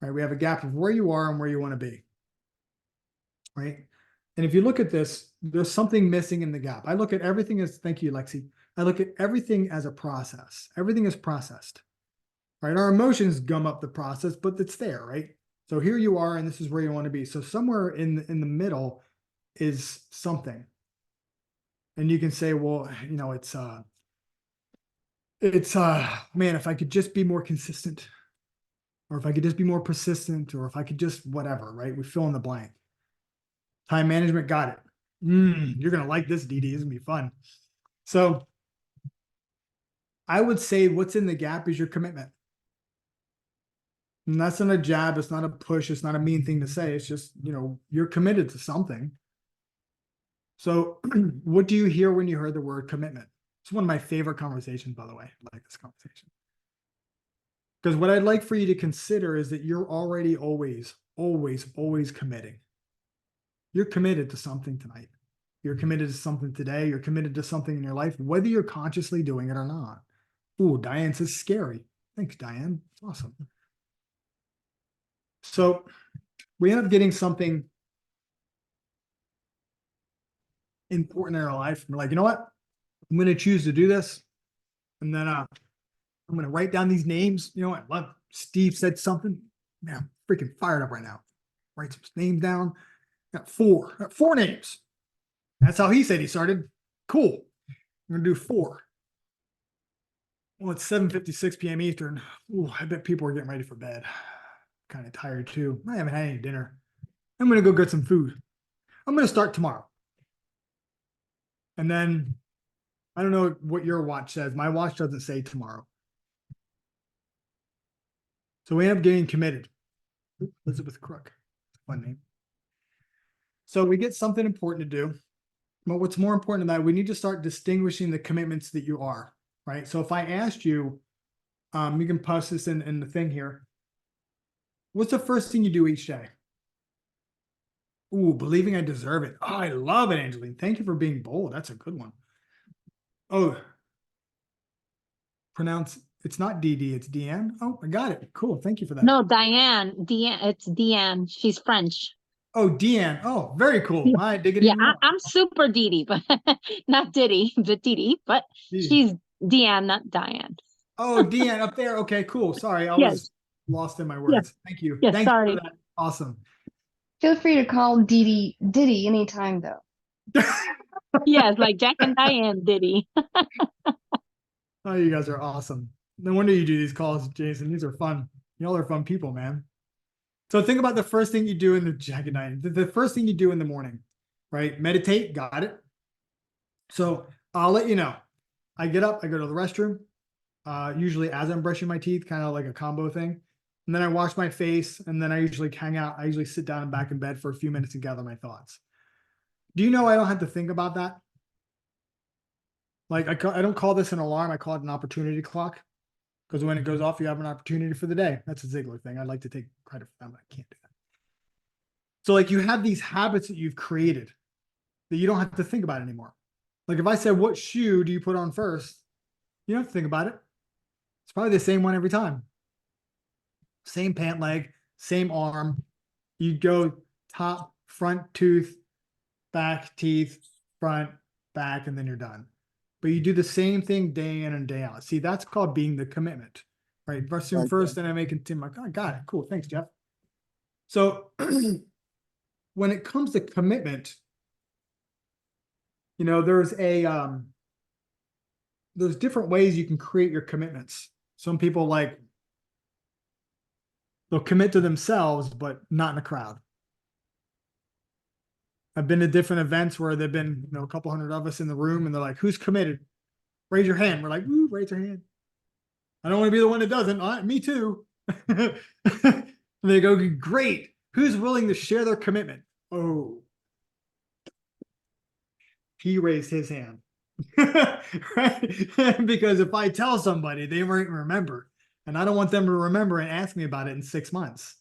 right? We have a gap of where you are and where you want to be, right? And if you look at this, there's something missing in the gap. I look at everything as, thank you, Lexi. I look at everything as a process. Everything is processed, right? Our emotions gum up the process, but it's there, right? So here you are, and this is where you want to be. So somewhere in the middle is something. And you can say, well, you know, it's man, if I could just be more consistent, or if I could just be more persistent, or if I could just whatever, right? We fill in the blank. Time management, got it. You're going to like this, DD. It's going to be fun. So I would say what's in the gap is your commitment. And that's not a jab. It's not a push. It's not a mean thing to say. It's just, you know, you're committed to something. So what do you hear when you heard the word commitment? It's one of my favorite conversations, by the way. I like this conversation. Because what I'd like for you to consider is that you're already always committing. You're committed to something tonight. You're committed to something today. You're committed to something in your life, whether you're consciously doing it or not. Ooh, Diane says scary. Thanks, Diane. It's awesome. So we end up getting something important in our life. And we're like, you know what? I'm going to choose to do this. And then I'm going to write down these names. You know what? Love Steve said something. Man, I'm freaking fired up right now. Write some names down. Got four names. That's how he said he started. Cool. I'm going to do 4. Well, it's 7:56 p.m. Eastern. Ooh, I bet people are getting ready for bed. Kind of tired too. I haven't had any dinner. I'm going to go get some food. I'm going to start tomorrow. And then I don't know what your watch says. My watch doesn't say tomorrow. So we end up getting committed. Elizabeth Crook. Fun name. So we get something important to do. But what's more important than that, we need to start distinguishing the commitments that you are, right? So if I asked you, you can post this in the thing here. What's the first thing you do each day? Ooh, believing I deserve it. Oh, I love it, Angeline. Thank you for being bold. That's a good one. Oh, pronounce it's not DD, it's Deanne. Oh, I got it. Cool. Thank you for that. No, Diane. Deanne. It's Deanne. She's French. Oh, Deanne. Oh, very cool. I dig it Yeah, even more. I'm super Didi, but not Diddy, but Didi. But Didi. she's Deanne, not Diane. Oh, Deanne up there. Okay, cool. Sorry, I Yes. was lost in my Yes. words. Thank you. Yes, Thank you sorry. for that. Awesome. Feel free to call Diddy anytime, though. Yes, like Jack and Diane Diddy. Oh, you guys are awesome. No wonder you do these calls, Jason. These are fun. Y'all are fun people, man. So think about the first thing you do in the Jack and Diane. The first thing you do in the morning, right? Meditate. Got it. So I'll let you know. I get up, I go to the restroom, usually as I'm brushing my teeth, kind of like a combo thing. And then I wash my face, and then I usually hang out. I usually sit down and back in bed for a few minutes and gather my thoughts. Do you know I don't have to think about that? Like I don't call this an alarm. I call it an opportunity clock, because when it goes off, you have an opportunity for the day. That's a Ziegler thing. I'd like to take credit for that, but I can't do that. So like you have these habits that you've created that you don't have to think about anymore. Like if I said, what shoe do you put on first? You don't have to think about it. It's probably the same one every time. Same pant leg, same arm. You go top, front tooth, back teeth, front, back, and then you're done. But you do the same thing day in and day out. See, that's called being the commitment, right? Brushing first, then I make it. I'm like, oh, got it. Cool. Thanks, Jeff. So when it comes to commitment, you know, there's different ways you can create your commitments. Some people they'll commit to themselves, but not in a crowd. I've been to different events where there've been, a couple hundred of us in the room, and they're like, "Who's committed? Raise your hand." We're like, "Woo, raise your hand." I don't want to be the one that doesn't. Me too. And they go, "Great. Who's willing to share their commitment?" Oh, he raised his hand. Right? Because if I tell somebody, they won't remember. And I don't want them to remember and ask me about it in 6 months.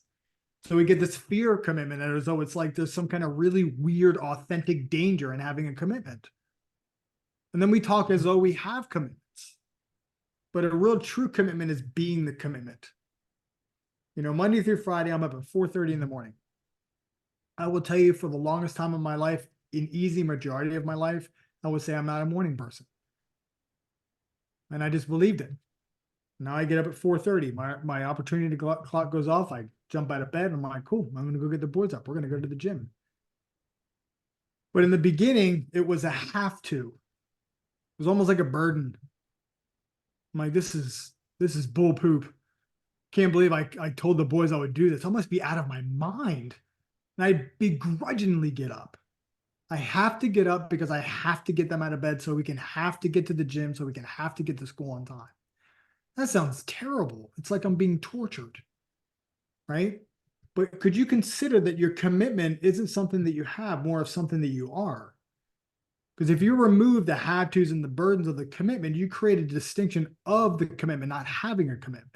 So we get this fear of commitment, and as though it's like there's some kind of really weird, authentic danger in having a commitment. And then we talk as though we have commitments. But a real true commitment is being the commitment. Monday through Friday, I'm up at 4:30 in the morning. I will tell you, for the longest time of my life, an easy majority of my life, I would say I'm not a morning person. And I just believed it. Now I get up at 4:30. My opportunity clock goes off. I jump out of bed. And I'm like, cool, I'm going to go get the boys up. We're going to go to the gym. But in the beginning, it was a have to. It was almost like a burden. I'm like, this is bull poop. Can't believe I told the boys I would do this. I must be out of my mind. And I begrudgingly get up. I have to get up because I have to get them out of bed so we can have to get to the gym, so we can have to get to school on time. That sounds terrible. It's like I'm being tortured, right? But could you consider that your commitment isn't something that you have, more of something that you are? Because if you remove the have tos and the burdens of the commitment, you create a distinction of the commitment, not having a commitment.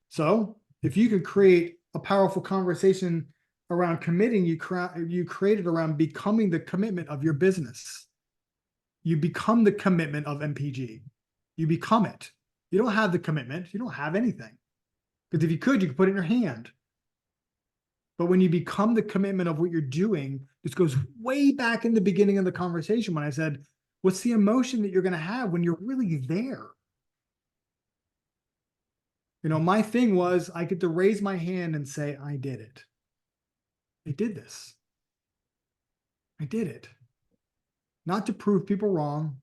So if you could create a powerful conversation around committing, you create it around becoming the commitment of your business. You become the commitment of MPG. You become it. You don't have the commitment. You don't have anything. Because if you could put it in your hand. But when you become the commitment of what you're doing, This goes way back in the beginning of the conversation when I said, what's the emotion that you're going to have when you're really there? You know, my thing was I get to raise my hand and say, I did it. I did this. I did it. Not to prove people wrong,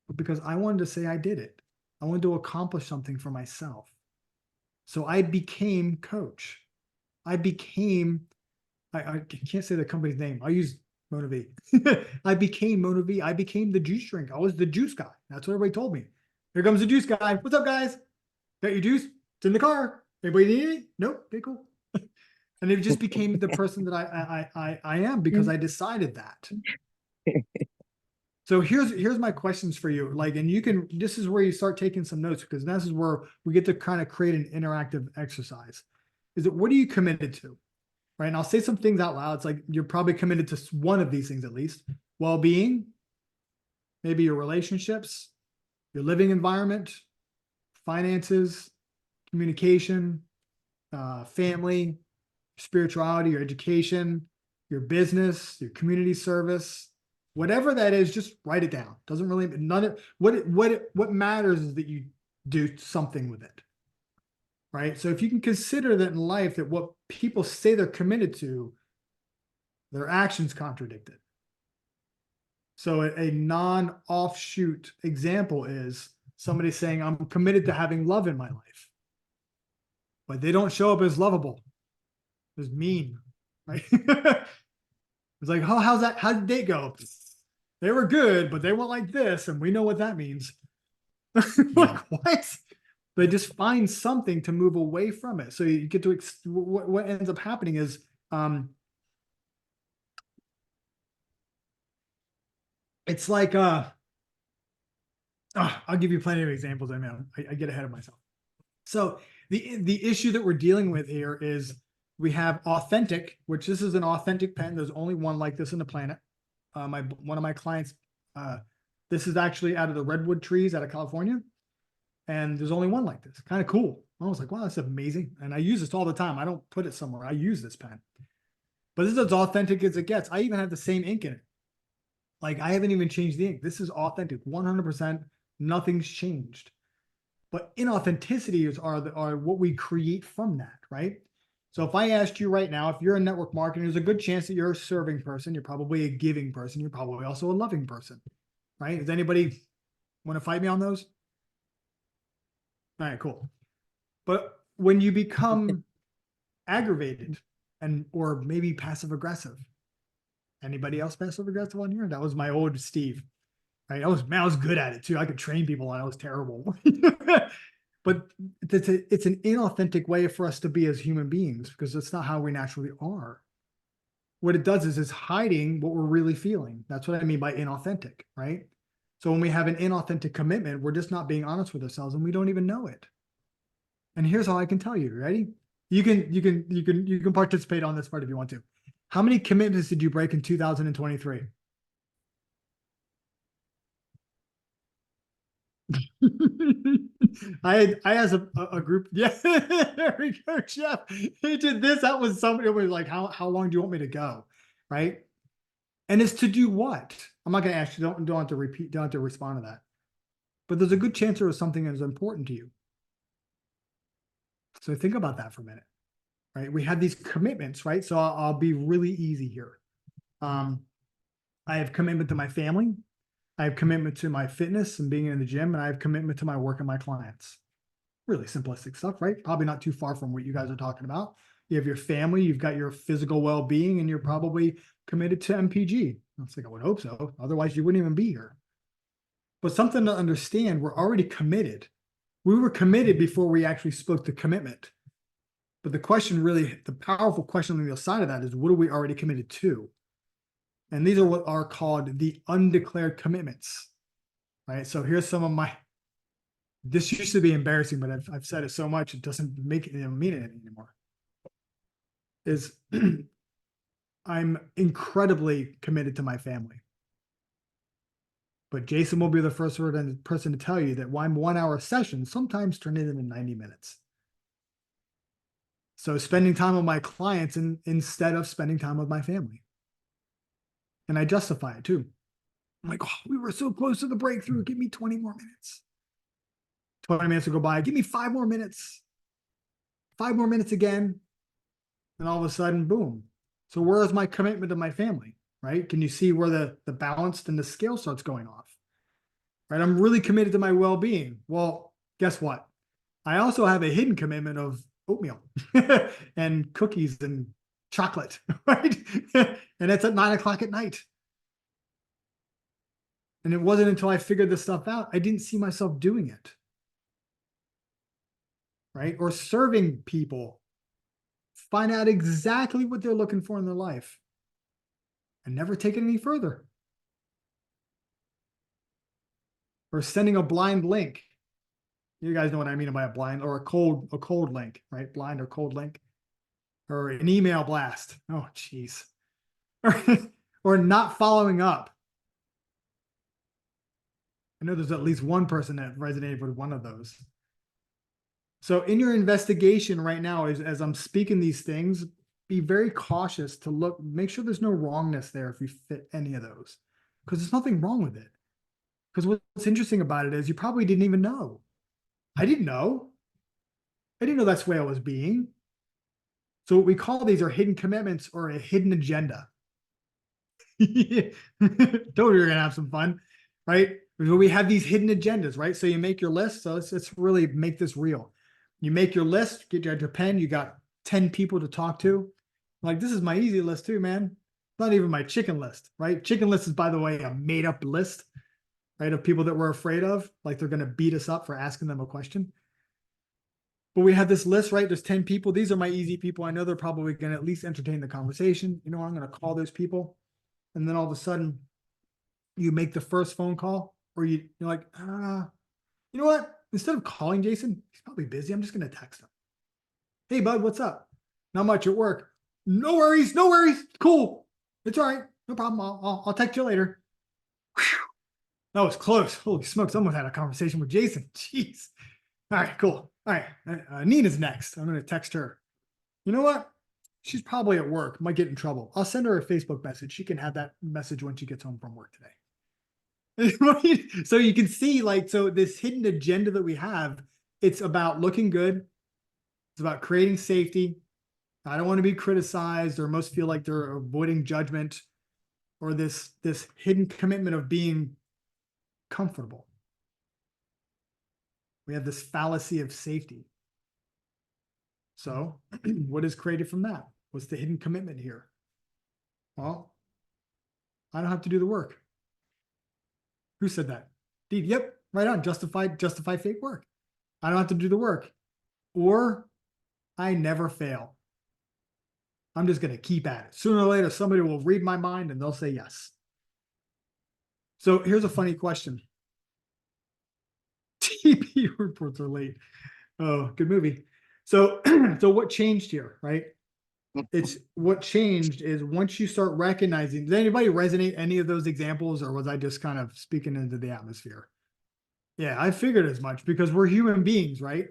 but because I wanted to say I did it. I wanted to accomplish something for myself. So I became coach. I can't say the company's name. I use Motivate. I became Motivate. I became the juice drink. I was the juice guy. That's what everybody told me. Here comes the juice guy. What's up, guys? Got your juice? It's in the car. Anybody need it? Nope. Okay, cool. And it just became the person that I am because I decided that. So here's my questions for you. Like, and you can, this is where you start taking some notes because this is where we get to kind of create an interactive exercise. Is it, what are you committed to? Right. And I'll say some things out loud. It's like, you're probably committed to one of these things, at least. Well-being, maybe your relationships, your living environment, finances, communication, family, spirituality, your education, your business, your community service, whatever that is, just write it down. Doesn't really, none of what matters is that you do something with it. Right. So if you can consider that in life, that what people say they're committed to, their actions contradict it. So a non-offshoot example is somebody saying, I'm committed to having love in my life, but they don't show up as lovable, as mean, right? It's like, oh, how's that? How did they go? They were good, but they went like this, and we know what that means. Like, what? They just find something to move away from it. So you get to, what ends up happening is, it's like, I'll give you plenty of examples. I mean, I get ahead of myself. So the issue that we're dealing with here is we have authentic, which this is an authentic pen. There's only one like this on the planet. One of my clients, this is actually out of the redwood trees out of California. And there's only one like this. Kind of cool. I was like, wow, that's amazing. And I use this all the time. I don't put it somewhere. I use this pen. But this is as authentic as it gets. I even have the same ink in it. Like, I haven't even changed the ink. This is authentic, 100%. Nothing's changed. But inauthenticities are what we create from that, right? So if I asked you right now, if you're a network marketer, there's a good chance that you're a serving person. You're probably a giving person. You're probably also a loving person, right? Does anybody want to fight me on those? All right, cool. But when you become aggravated or maybe passive aggressive, anybody else passive aggressive on here? That was my old Steve. Right? I was good at it too. I could train people and I was terrible. But it's an inauthentic way for us to be as human beings because that's not how we naturally are. What it does is it's hiding what we're really feeling. That's what I mean by inauthentic, right? So when we have an inauthentic commitment, we're just not being honest with ourselves and we don't even know it. And here's how I can tell you, ready? You can participate on this part if you want to. How many commitments did you break in 2023? I as a group, yeah, there we go, Jeff. He did this. That was somebody was like, how long do you want me to go? Right? And it's to do what? I'm not gonna ask you, don't have to repeat, don't have to respond to that. But there's a good chance there was something that is important to you. So think about that for a minute. Right? We have these commitments, right? So I'll be really easy here. I have commitment to my family. I have commitment to my fitness and being in the gym, and I have commitment to my work and my clients. Really simplistic stuff, right? Probably not too far from what you guys are talking about. You have your family, you've got your physical well-being, and you're probably committed to MPG. I was like, I would hope so. Otherwise, you wouldn't even be here. But something to understand, we're already committed. We were committed before we actually spoke the commitment. But the question really, the powerful question on the other side of that is, what are we already committed to? And these are what are called the undeclared commitments, right? So here's some of my, this used to be embarrassing, but I've said it so much, it doesn't make it, mean it anymore. Is I'm incredibly committed to my family. But Jason will be the first person to tell you that one 1 hour session sometimes turn into 90 minutes. So spending time with my clients instead of spending time with my family. And I justify it too. I'm like, oh, we were so close to the breakthrough. Give me 20 more minutes. 20 minutes will go by. Give me 5 more minutes. 5 more minutes again. And all of a sudden, boom. So where is my commitment to my family, right? Can you see where the balance and the scale starts going off, right? I'm really committed to my well-being. Well, guess what? I also have a hidden commitment of oatmeal and cookies and chocolate, right? And it's at 9 o'clock at night. And it wasn't until I figured this stuff out, I didn't see myself doing it, right? Or serving people, find out exactly what they're looking for in their life and never take it any further. Or sending a blind link. You guys know what I mean by a blind or a cold link, right? Blind or cold link. Or an email blast. Oh, geez. Or not following up. I know there's at least one person that resonated with one of those. So in your investigation right now, as I'm speaking these things, be very cautious to look, make sure there's no wrongness there if you fit any of those, because there's nothing wrong with it. Because what's interesting about it is you probably didn't even know. I didn't know. I didn't know that's the way I was being. So what we call these are hidden commitments or a hidden agenda. Totally, you're gonna have some fun, right? We have these hidden agendas, right? So you make your list. So let's really make this real. You make your list, get your pen, you got 10 people to talk to. Like, this is my easy list too, man. Not even my chicken list, right? Chicken list is, by the way, a made up list, right? Of people that we're afraid of, like they're going to beat us up for asking them a question. But we have this list, right? There's 10 people. These are my easy people. I know they're probably going to at least entertain the conversation. You know, I'm going to call those people. And then all of a sudden you make the first phone call, or you're like, you know what? Instead of calling Jason, he's probably busy. I'm just going to text him. Hey, bud, what's up? Not much at work. No worries. No worries. Cool. It's all right. No problem. I'll text you later. Whew. That was close. Holy smokes. I almost had a conversation with Jason. Jeez. All right, cool. All right. Nina's next. I'm going to text her. You know what? She's probably at work. Might get in trouble. I'll send her a Facebook message. She can have that message when she gets home from work today. So you can see, like, so this hidden agenda that we have, it's about looking good. It's about creating safety. I don't want to be criticized, or most feel like they're avoiding judgment, or this hidden commitment of being comfortable. We have this fallacy of safety. So what is created from that? What's the hidden commitment here? Well, I don't have to do the work. Who said that? Steve, yep, right on. Justify fake work. I don't have to do the work. Or I never fail. I'm just going to keep at it. Sooner or later, somebody will read my mind and they'll say yes. So here's a funny question. TP reports are late. Oh, good movie. So, so what changed here, right? It's what changed is once you start recognizing, does anybody resonate any of those examples, or was I just kind of speaking into the atmosphere? Yeah, I figured as much, because we're human beings, right?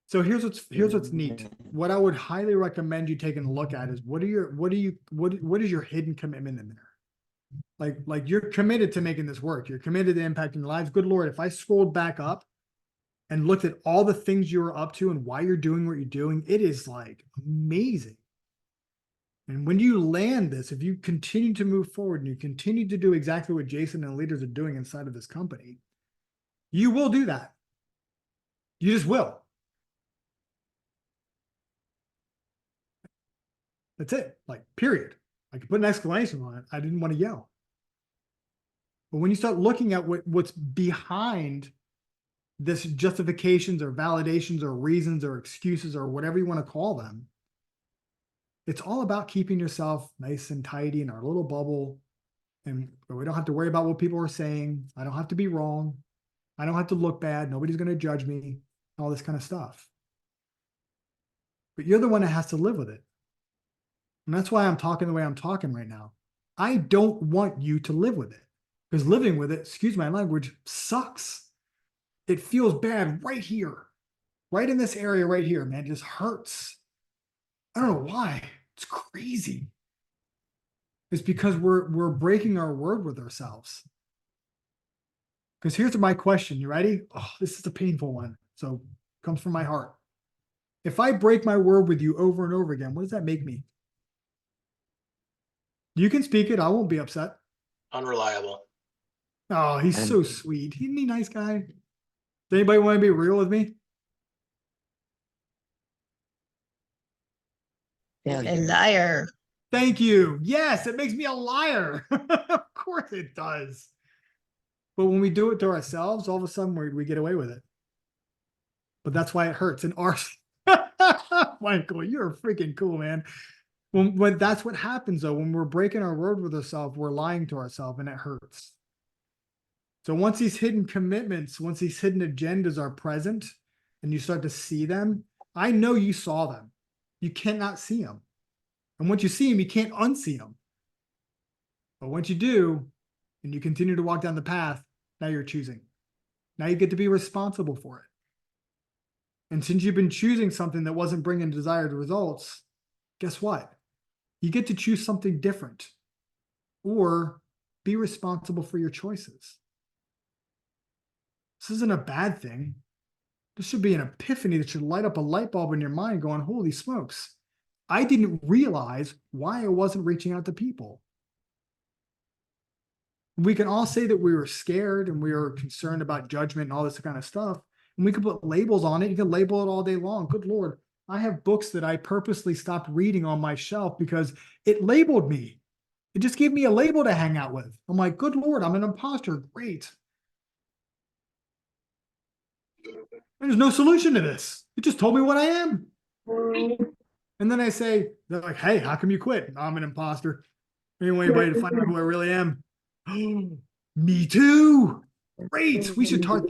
So here's what's neat. What I would highly recommend you taking a look at is what is your hidden commitment in there? Like you're committed to making this work. You're committed to impacting lives. Good Lord, if I scrolled back up and looked at all the things you were up to and why you're doing what you're doing, it is like amazing. And when you land this, if you continue to move forward and you continue to do exactly what Jason and leaders are doing inside of this company, you will do that. You just will. That's it. Like, period. I could put an exclamation on it. I didn't want to yell. But when you start looking at what's behind this justifications or validations or reasons or excuses or whatever you want to call them, it's all about keeping yourself nice and tidy in our little bubble. And we don't have to worry about what people are saying. I don't have to be wrong. I don't have to look bad. Nobody's going to judge me. All this kind of stuff. But you're the one that has to live with it. And that's why I'm talking the way I'm talking right now. I don't want you to live with it, because living with it, excuse my language, sucks. It feels bad right here, right in this area right here, man. It just hurts. I don't know why. It's crazy. is because we're breaking our word with ourselves. Because here's my question. You ready? Oh, this is a painful one. So it comes from my heart. If I break my word with you over and over again, what does that make me? You can speak it. I won't be upset. Unreliable. Oh, he's so sweet. Isn't he a nice guy? Does anybody want to be real with me? A liar. Thank you. Yes, it makes me a liar. Of course it does. But when we do it to ourselves, all of a sudden we get away with it. But that's why it hurts. And ours, Michael, you're freaking cool, man. When that's what happens though, when we're breaking our word with ourselves, we're lying to ourselves and it hurts. So once these hidden commitments, once these hidden agendas are present and you start to see them, I know you saw them. You cannot see them. And once you see them, you can't unsee them. But once you do, and you continue to walk down the path, now you're choosing. Now you get to be responsible for it. And since you've been choosing something that wasn't bringing desired results, guess what? You get to choose something different or be responsible for your choices. This isn't a bad thing. This should be an epiphany that should light up a light bulb in your mind going, holy smokes, I didn't realize why I wasn't reaching out to people. We can all say that we were scared and we were concerned about judgment and all this kind of stuff. And we can put labels on it. You can label it all day long. Good Lord. I have books that I purposely stopped reading on my shelf because it labeled me. It just gave me a label to hang out with. I'm like, good Lord, I'm an imposter. Great. There's no solution to this. You just told me what I am. And then I say, they're like, hey, how come you quit? I'm an imposter. Anybody to find out who I really am? Me too. Great. We should start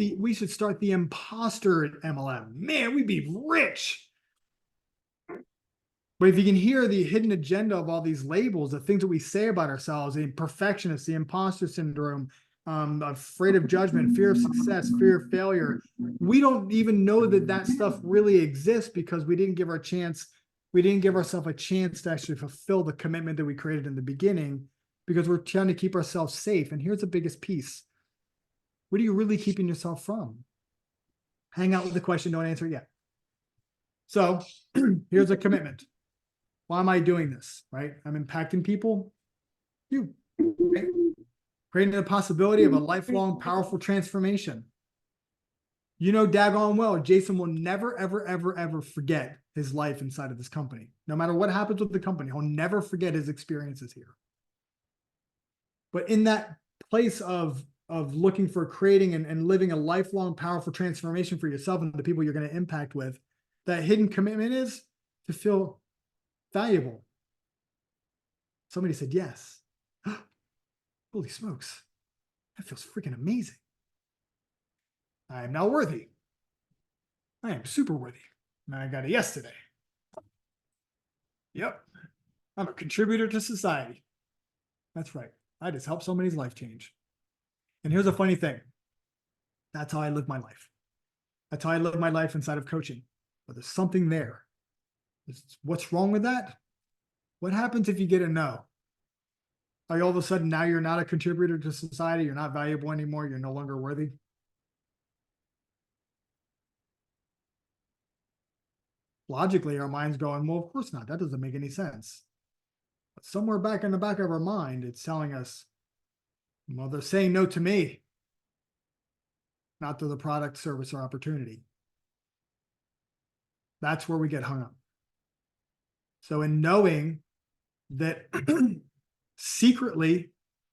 the imposter MLM. Man, we'd be rich. But if you can hear the hidden agenda of all these labels, the things that we say about ourselves, the perfectionist, the imposter syndrome, afraid of judgment, fear of success, fear of failure, we don't even know that that stuff really exists because we didn't give ourselves a chance to actually fulfill the commitment that we created in the beginning because we're trying to keep ourselves safe. And here's the biggest piece. What are you really keeping yourself from? Hang out with the question, don't answer it yet. So here's a commitment. Why am I doing this, right? I'm impacting people. You. Right? Creating the possibility of a lifelong, powerful transformation. You know daggone well, Jason will never, ever, ever, ever forget his life inside of this company. No matter what happens with the company, he'll never forget his experiences here. But in that place of looking for creating and living a lifelong, powerful transformation for yourself and the people you're going to impact with, that hidden commitment is to feel valuable. Somebody said yes. Holy smokes. That feels freaking amazing. I am now worthy. I am super worthy. And I got a yes today. Yep. I'm a contributor to society. That's right. I just helped somebody's life change. And here's a funny thing. That's how I live my life. That's how I live my life inside of coaching. But there's something there. What's wrong with that? What happens if you get a no? Are you all of a sudden now you're not a contributor to society? You're not valuable anymore. You're no longer worthy. Logically, our mind's going, well, of course not. That doesn't make any sense. But somewhere back in the back of our mind, it's telling us, well, they're saying no to me, not to the product, service, or opportunity. That's where we get hung up. So in knowing that secretly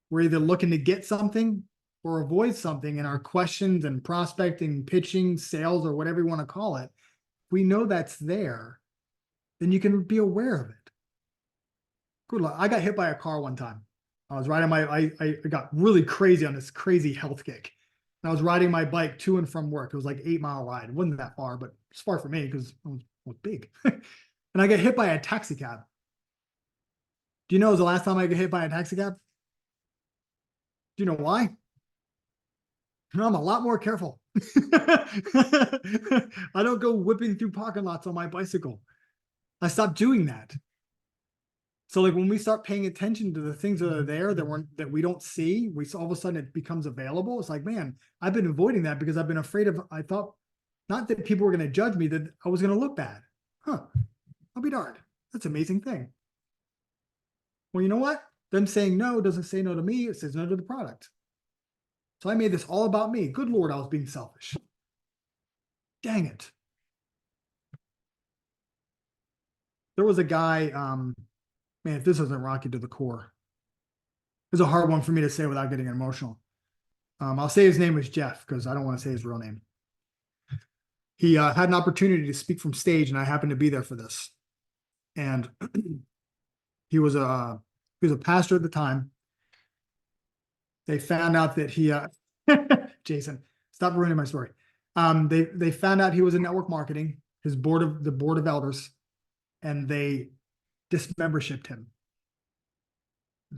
we're either looking to get something or avoid something in our questions and prospecting, pitching, sales, or whatever you want to call it, we know that's there, then you can be aware of it. Good luck. I got hit by a car one time. I was riding I got really crazy on this crazy health kick. And I was riding my bike to and from work. It was like 8-mile ride. It wasn't that far, but it's far for me because I was big. And I got hit by a taxi cab. Do you know it was the last time I got hit by a taxi cab? Do you know why? I'm a lot more careful. I don't go whipping through parking lots on my bicycle. I stopped doing that. So like when we start paying attention to the things that are there that we don't see, all of a sudden it becomes available. It's like, man, I've been avoiding that because I've been afraid of, I thought not that people were going to judge me, that I was going to look bad. Huh. I'll be darned. That's an amazing thing. Well, you know what? Them saying no doesn't say no to me. It says no to the product. So I made this all about me. Good Lord, I was being selfish. Dang it. There was a guy, man, if this isn't Rocky to the core, it's a hard one for me to say without getting emotional. I'll say his name was Jeff because I don't want to say his real name. He had an opportunity to speak from stage, and I happened to be there for this. And he was a pastor at the time. They found out that he Jason, stop ruining my story. They found out he was in network marketing, the board of elders, and they dismembershipped him.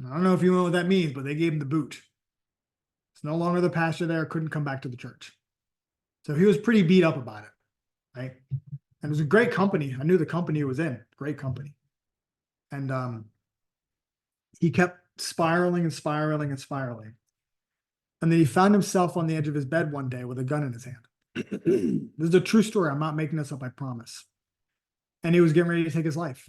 I don't know if you know what that means, but they gave him the boot. It's no longer the pastor there, couldn't come back to the church. So he was pretty beat up about it, right? And it was a great company. I knew the company he was in, great company. And he kept spiraling and spiraling and spiraling. And then he found himself on the edge of his bed one day with a gun in his hand. This is a true story. I'm not making this up, I promise. And he was getting ready to take his life.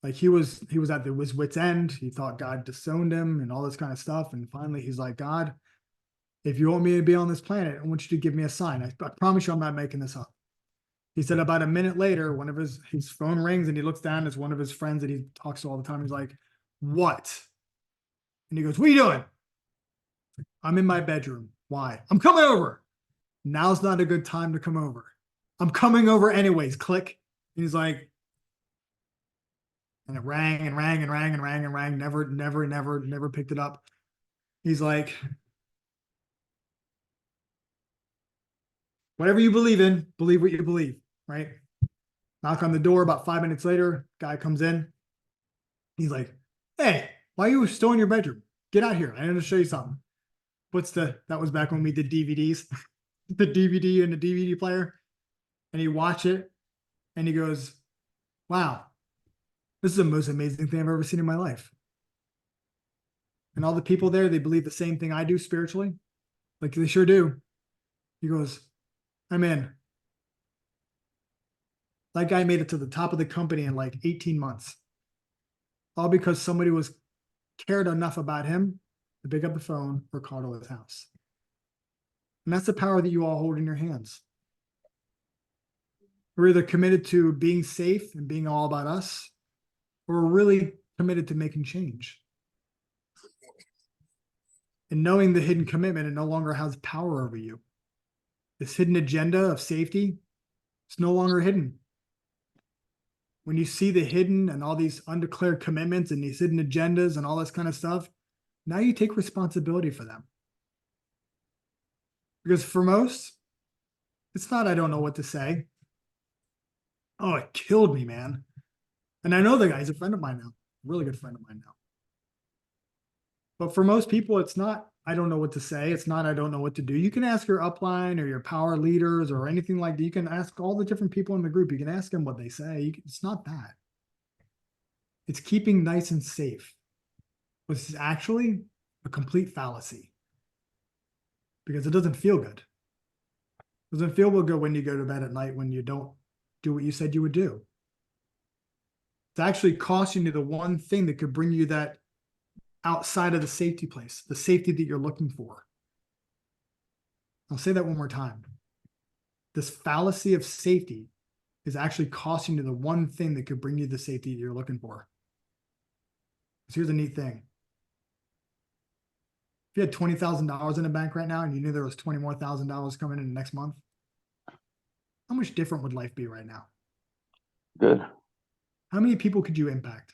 Like he was at his wit's end. He thought God disowned him and all this kind of stuff. And finally he's like, God, if you want me to be on this planet, I want you to give me a sign. I promise you I'm not making this up. He said about a minute later, one of his phone rings and he looks down. It's one of his friends that he talks to all the time. He's like, what? And he goes, what are you doing? I'm in my bedroom. Why? I'm coming over. Now's not a good time to come over. I'm coming over anyways. Click. And he's like, and it rang and rang and rang and rang and rang. Never picked it up. He's like, whatever you believe in, believe what you believe, right? Knock on the door. About 5 minutes later, guy comes in. He's like, hey, why are you still in your bedroom? Get out here. I need to show you something. That was back when we did DVDs, the DVD and the DVD player. And he watched it and he goes, wow, this is the most amazing thing I've ever seen in my life. And all the people there, they believe the same thing I do spiritually. Like they sure do. He goes, I'm in. That guy made it to the top of the company in like 18 months. All because somebody cared enough about him to pick up the phone or call to his house. And that's the power that you all hold in your hands. We're either committed to being safe and being all about us, or we're really committed to making change. And knowing the hidden commitment, it no longer has power over you. This hidden agenda of safety, it's no longer hidden. When you see the hidden and all these undeclared commitments and these hidden agendas and all this kind of stuff, now you take responsibility for them. Because for most, it's not, I don't know what to say. Oh, it killed me, man. And I know the guy's a friend of mine now, a really good friend of mine now. But for most people, it's not, I don't know what to say. It's not, I don't know what to do. You can ask your upline or your power leaders or anything like that. You can ask all the different people in the group. You can ask them what they say. It's not that. It's keeping nice and safe, which is actually a complete fallacy because it doesn't feel good. It doesn't feel good when you go to bed at night when you don't do what you said you would do. It's actually costing you the one thing that could bring you that outside of the safety place, the safety that you're looking for. I'll say that one more time. This fallacy of safety is actually costing you the one thing that could bring you the safety that you're looking for. So here's a neat thing. If you had $20,000 in the bank right now and you knew there was $20,000 more coming in the next month, how much different would life be right now? Good. How many people could you impact?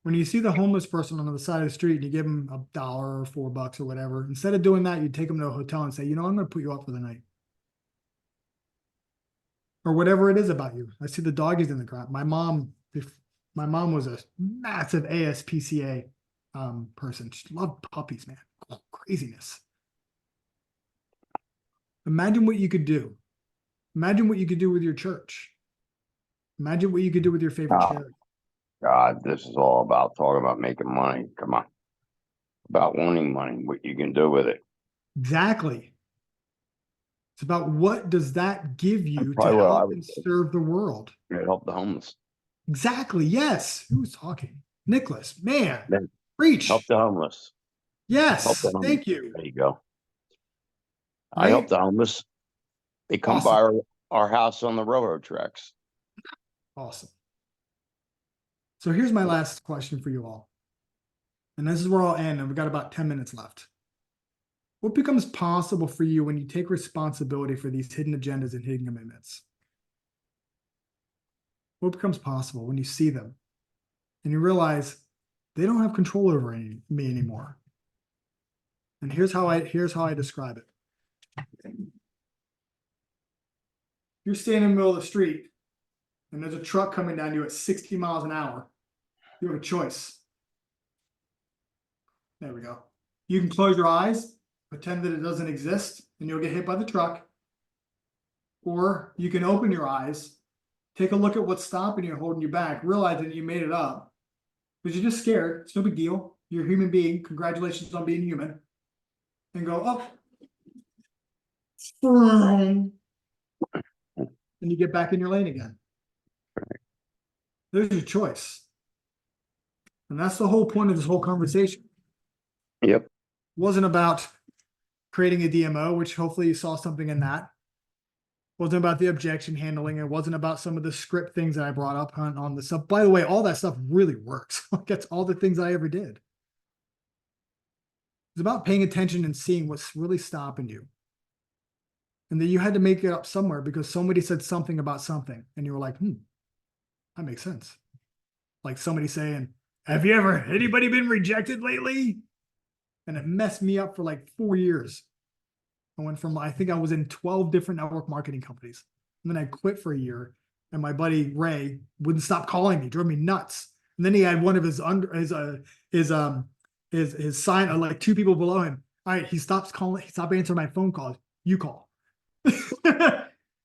When you see the homeless person on the side of the street and you give them $1 or $4 or whatever, instead of doing that, you take them to a hotel and say, you know, I'm going to put you up for the night. Or whatever it is about you. I see the doggies in the ground. My mom was a massive ASPCA person. She loved puppies, man. Oh, craziness. Imagine what you could do. Imagine what you could do with your church. Imagine what you could do with your favorite charity. God, this is all about talking about making money. Come on. About wanting money, what you can do with it. Exactly. It's about what does that give you to Probably what I help would and do. serve the world. Help the homeless. Exactly. Yes. Who was talking? Nicholas, man. Then Preach. help the homeless. Help Yes. the homeless. Thank you. There you go. I help Right? the homeless. They come Awesome. by our house on the railroad tracks. Awesome. So here's my last question for you all. And this is where I'll end, and we've got about 10 minutes left. What becomes possible for you when you take responsibility for these hidden agendas and hidden commitments? What becomes possible when you see them and you realize they don't have control over me anymore? And here's how I describe it. You're standing in the middle of the street and there's a truck coming down you at 60 miles an hour. You have a choice. There we go. You can close your eyes, pretend that it doesn't exist, and you'll get hit by the truck. Or you can open your eyes, take a look at what's stopping you, holding you back, realize that you made it up. Because you're just scared. It's no big deal. You're a human being. Congratulations on being human. And go, oh. And you get back in your lane again. There's your choice. And that's the whole point of this whole conversation. Yep. It wasn't about creating a DMO, which hopefully you saw something in that. It wasn't about the objection handling. It wasn't about some of the script things that I brought up on the stuff. By the way, all that stuff really works. That's all the things I ever did. It's about paying attention and seeing what's really stopping you. And then you had to make it up somewhere because somebody said something about something. And you were like, that makes sense. Like somebody saying, have you ever, anybody been rejected lately? And it messed me up for like 4 years. I went from, I think I was in 12 different network marketing companies. And then I quit for a year. And my buddy Ray wouldn't stop calling me, drove me nuts. And then he had one of his sign, like 2 people below him. All right, he stops calling, he stopped answering my phone calls. You call.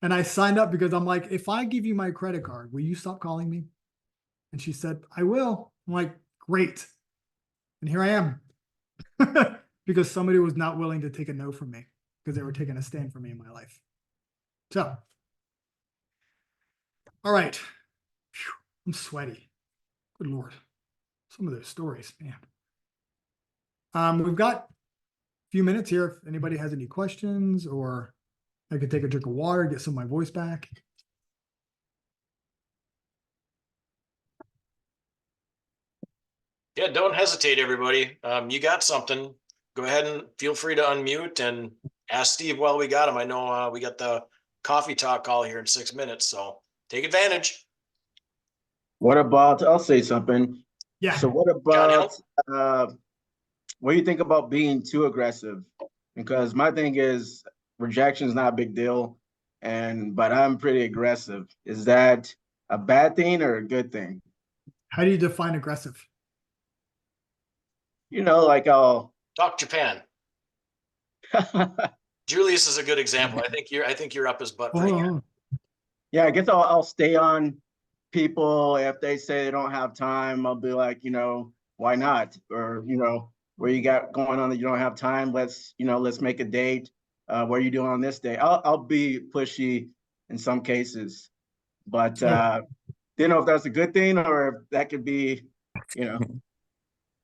And I signed up because I'm like, if I give you my credit card, will you stop calling me? And she said, I will. I'm like, great. And here I am. Because somebody was not willing to take a no from me because they were taking a stand for me in my life. So, all right. Whew, I'm sweaty. Good Lord. Some of those stories, man. We've got a few minutes here. If anybody has any questions, or I could take a drink of water, get some of my voice back. Yeah, don't hesitate, everybody. You got something. Go ahead and feel free to unmute and ask Steve while we got him. I know we got the coffee talk call here in 6 minutes, so take advantage. What about, I'll say something. Yeah. So what about, what do you think about being too aggressive? Because my thing is rejection is not a big deal, but I'm pretty aggressive. Is that a bad thing or a good thing? How do you define aggressive? You know, like I'll Talk Japan. Julius is a good example. I think you're up his butt. Pretty good. yeah, I guess I'll stay on people. If they say they don't have time, I'll be like, why not? Or, where you got going on that you don't have time, let's make a date. What are you doing on this day? I'll be pushy in some cases, but don't know if that's a good thing or if that could be,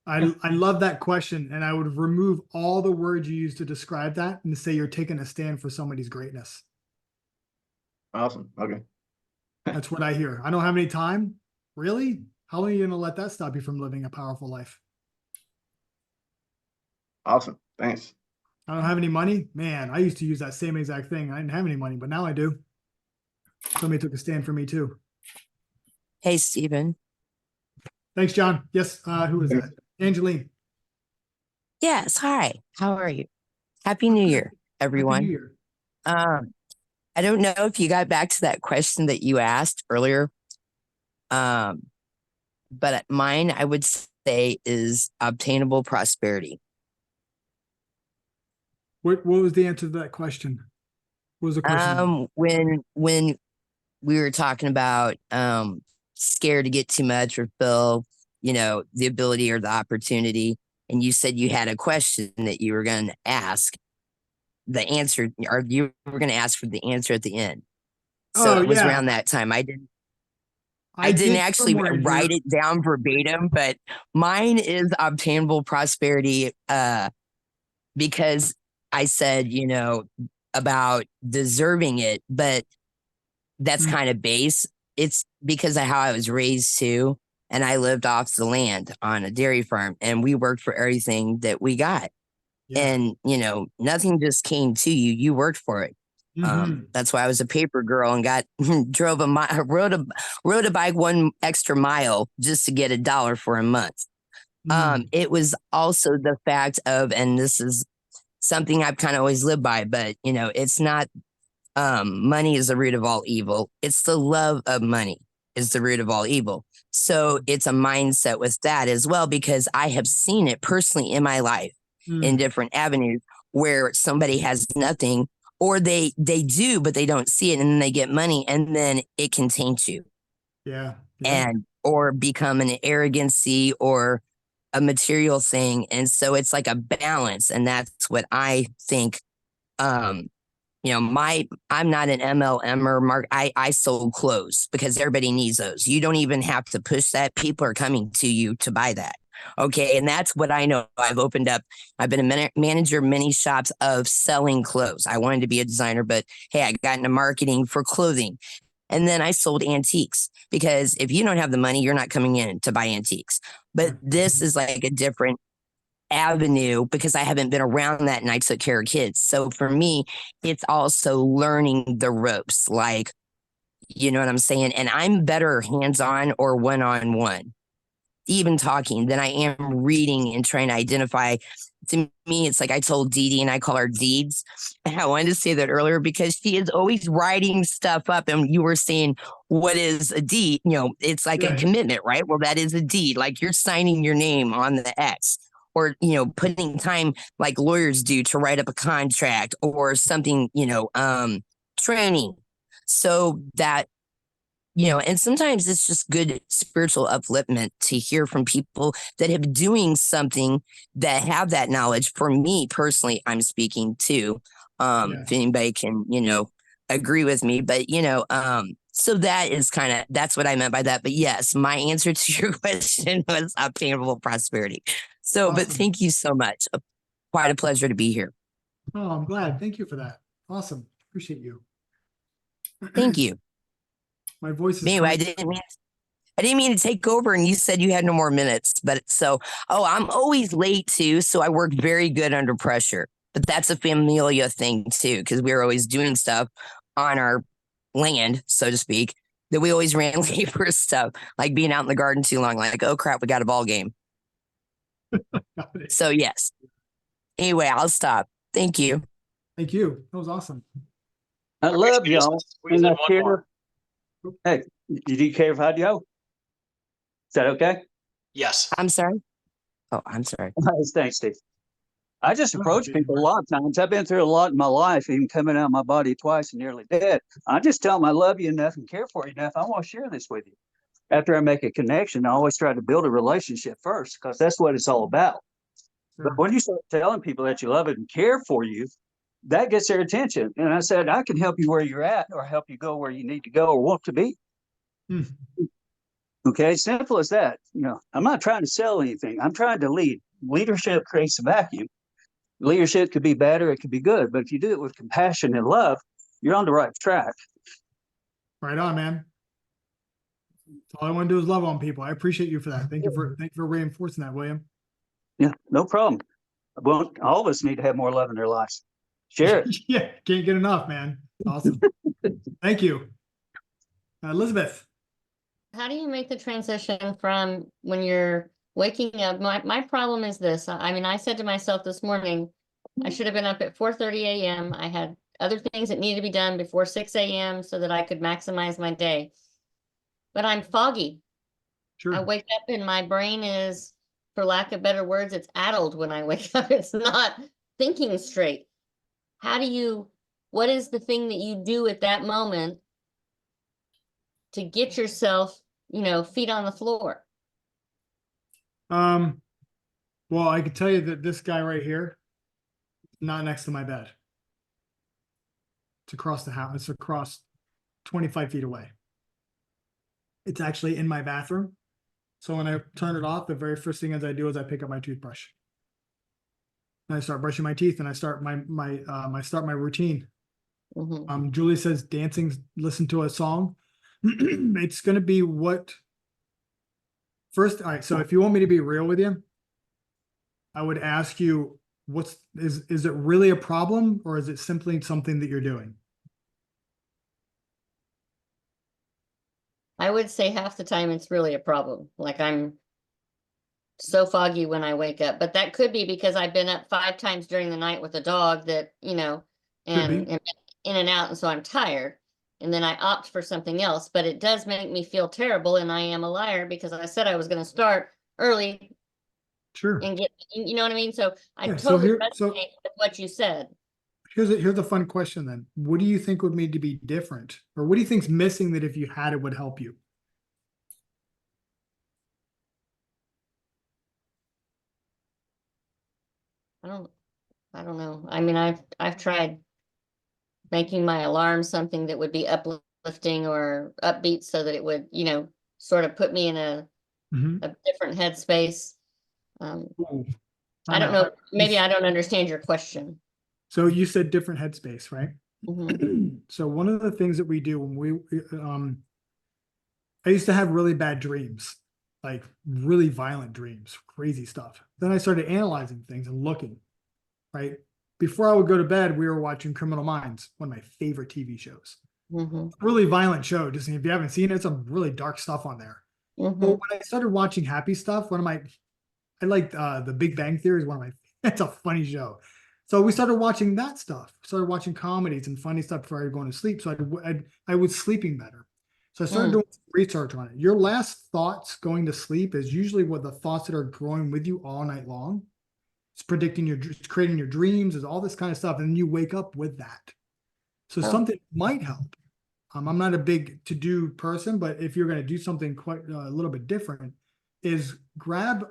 I love that question, and I would remove all the words you use to describe that and say you're taking a stand for somebody's greatness. Awesome. Okay. That's what I hear. I don't have any time. Really? How long are you going to let that stop you from living a powerful life? Awesome. Thanks. I don't have any money. Man, I used to use that same exact thing. I didn't have any money, but now I do. Somebody took a stand for me too. Hey, Stephen. Thanks, John. Yes. Who is that? Angeline. Yes. Hi. How are you? Happy New Year, everyone. Happy New Year. I don't know if you got back to that question that you asked earlier. But mine, I would say, is obtainable prosperity. What was the answer to that question? What was the question? When we were talking about scared to get too much or feel, the ability or the opportunity. And you said you had a question that you were going to ask the answer, or you were going to ask for the answer at the end. So Oh, it was yeah. around that time. I didn't did actually somewhere in write here. it down verbatim, but mine is obtainable prosperity, because I said, about deserving it, but that's Mm. kind of base. It's because of how I was raised too. And I lived off the land on a dairy farm, and we worked for everything that we got. Yeah. And, nothing just came to you. You worked for it. Mhm. That's why I was a paper girl and rode a bike 1 extra mile just to get $1 for a month. Mm. It was also the fact of, and this is something I've kind of always lived by, but it's not, money is the root of all evil. It's the love of money is the root of all evil. So it's a mindset with that as well, because I have seen it personally in my life in Mm. different avenues where somebody has nothing, or they do, but they don't see it, and then they get money, and then it can taint you, Yeah. Yeah. and or become an arrogancy or a material thing. And so it's like a balance, and that's what I think. I'm not an MLM or mark. I sold clothes because everybody needs those. You don't even have to push that. People are coming to you to buy that. Okay. And that's what I know. I've been a manager of many shops of selling clothes. I wanted to be a designer, but hey, I got into marketing for clothing. And then I sold antiques, because if you don't have the money, you're not coming in to buy antiques. But this is like a different avenue because I haven't been around that, and I took care of kids. So for me, it's also learning the ropes, like, you know what I'm saying? And I'm better hands-on or one-on-one, even talking, than I am reading and trying to identify. To me, it's like I told Dee Dee, and I call her Deeds. And I wanted to say that earlier because she is always writing stuff up. And you were saying, what is a deed? It's like a Right. commitment, right? Well, that is a deed. Like you're signing your name on the X, or, putting time like lawyers do to write up a contract or something, training. So that, and sometimes it's just good spiritual upliftment to hear from people that have been doing something, that have that knowledge. For me personally, I'm speaking to, Yeah. if anybody can, agree with me, but, so that is that's what I meant by that. But yes, my answer to your question was obtainable prosperity. So, but Awesome. thank you so much. Quite a pleasure to be here. Oh, I'm glad. Thank you for that. Awesome. Appreciate you. Thank you. My voice is Anyway, coming. I didn't mean to take over, and you said you had no more minutes, but I'm always late too. So I work very good under pressure, but that's a familia thing too, because we're always doing stuff on our land, so to speak, that we always ran late for stuff, like being out in the garden too long, like, oh crap, we got a ball game. Got it. So yes. Anyway, I'll stop. Thank you. Thank you. That was awesome. I love Okay, y'all. squeeze in And I one care. more. Hey, do you care if I go? Is that okay? Yes. I'm sorry. Oh, I'm sorry. Thanks, Steve. I just Go approach ahead, people a lot of times. I've been through a lot in my life, even coming out of my body twice and nearly dead. I just tell them I love you enough and care for you enough. I want to share this with you. After I make a connection, I always try to build a relationship first, because that's what it's all about. But Sure. when you start telling people that you love it and care for you, that gets their attention. And I said, I can help you where you're at, or help you go where you need to go or want to be. Hmm. Okay, simple as that. I'm not trying to sell anything. I'm trying to lead. Leadership creates a vacuum. Leadership could be bad or it could be good, but if you do it with compassion and love, you're on the right track. Right on, man. All I want to do is love on people. I appreciate you for that. Thank you for reinforcing that, William. Yeah, no problem. Well, all of us need to have more love in their lives. Share it. Yeah, can't get enough, man. Awesome. Thank you. Elizabeth. How do you make the transition from when you're waking up? My problem is this. I mean, I said to myself this morning, I should have been up at 4:30 a.m. I had other things that needed to be done before 6 a.m. so that I could maximize my day. But I'm foggy. Sure. I wake up and my brain is, for lack of better words, it's addled when I wake up. It's not thinking straight. What is the thing that you do at that moment to get yourself feet on the floor. Well, I can tell you that this guy right here, not next to my bed. It's across the house. It's across 25 feet away. It's actually in my bathroom. So when I turn it off, the very first thing as I do is I pick up my toothbrush. And I start brushing my teeth and I start my routine. Mhm. Julie says dancing, listen to a song. It's gonna be what first, all right. So if you want me to be real with you, I would ask you, is it really a problem or is it simply something that you're doing? I would say half the time it's really a problem. Like I'm so foggy when I wake up, but that could be because I've been up 5 times during the night with a dog that, Could be. and in and out. And so I'm tired. And then I opt for something else, but it does make me feel terrible. And I am a liar because I said I was going to start early Sure. and get, you know what I mean? So I Yeah, so totally here- resonate so- with what you said. Here's a fun question then. What do you think would need to be different? Or what do you think's missing that if you had it would help you? I don't know. I mean, I've tried making my alarm something that would be uplifting or upbeat so that it would, sort of put me in a different headspace. Ooh, I don't know. Maybe I don't understand your question. So you said different headspace, right? Mhm. So one of the things that we do when I used to have really bad dreams, like really violent dreams, crazy stuff. Then I started analyzing things and looking, right? Before I would go to bed, we were watching Criminal Minds, one of my favorite TV shows. Mhm. Really violent show. Just if you haven't seen it, some really dark stuff on there. Mhm. But when I started watching happy stuff, I liked The Big Bang Theory is one of my, it's a funny show. So we started watching that stuff, started watching comedies and funny stuff before I was going to sleep. So I was sleeping better. So I started doing some research on it. Your last thoughts going to sleep is usually what the thoughts that are growing with you all night long. It's it's creating your dreams, is all this kind of stuff. And then you wake up with that. So something might help. I'm not a big to-do person, but if you're going to do something quite a little bit different, is grab,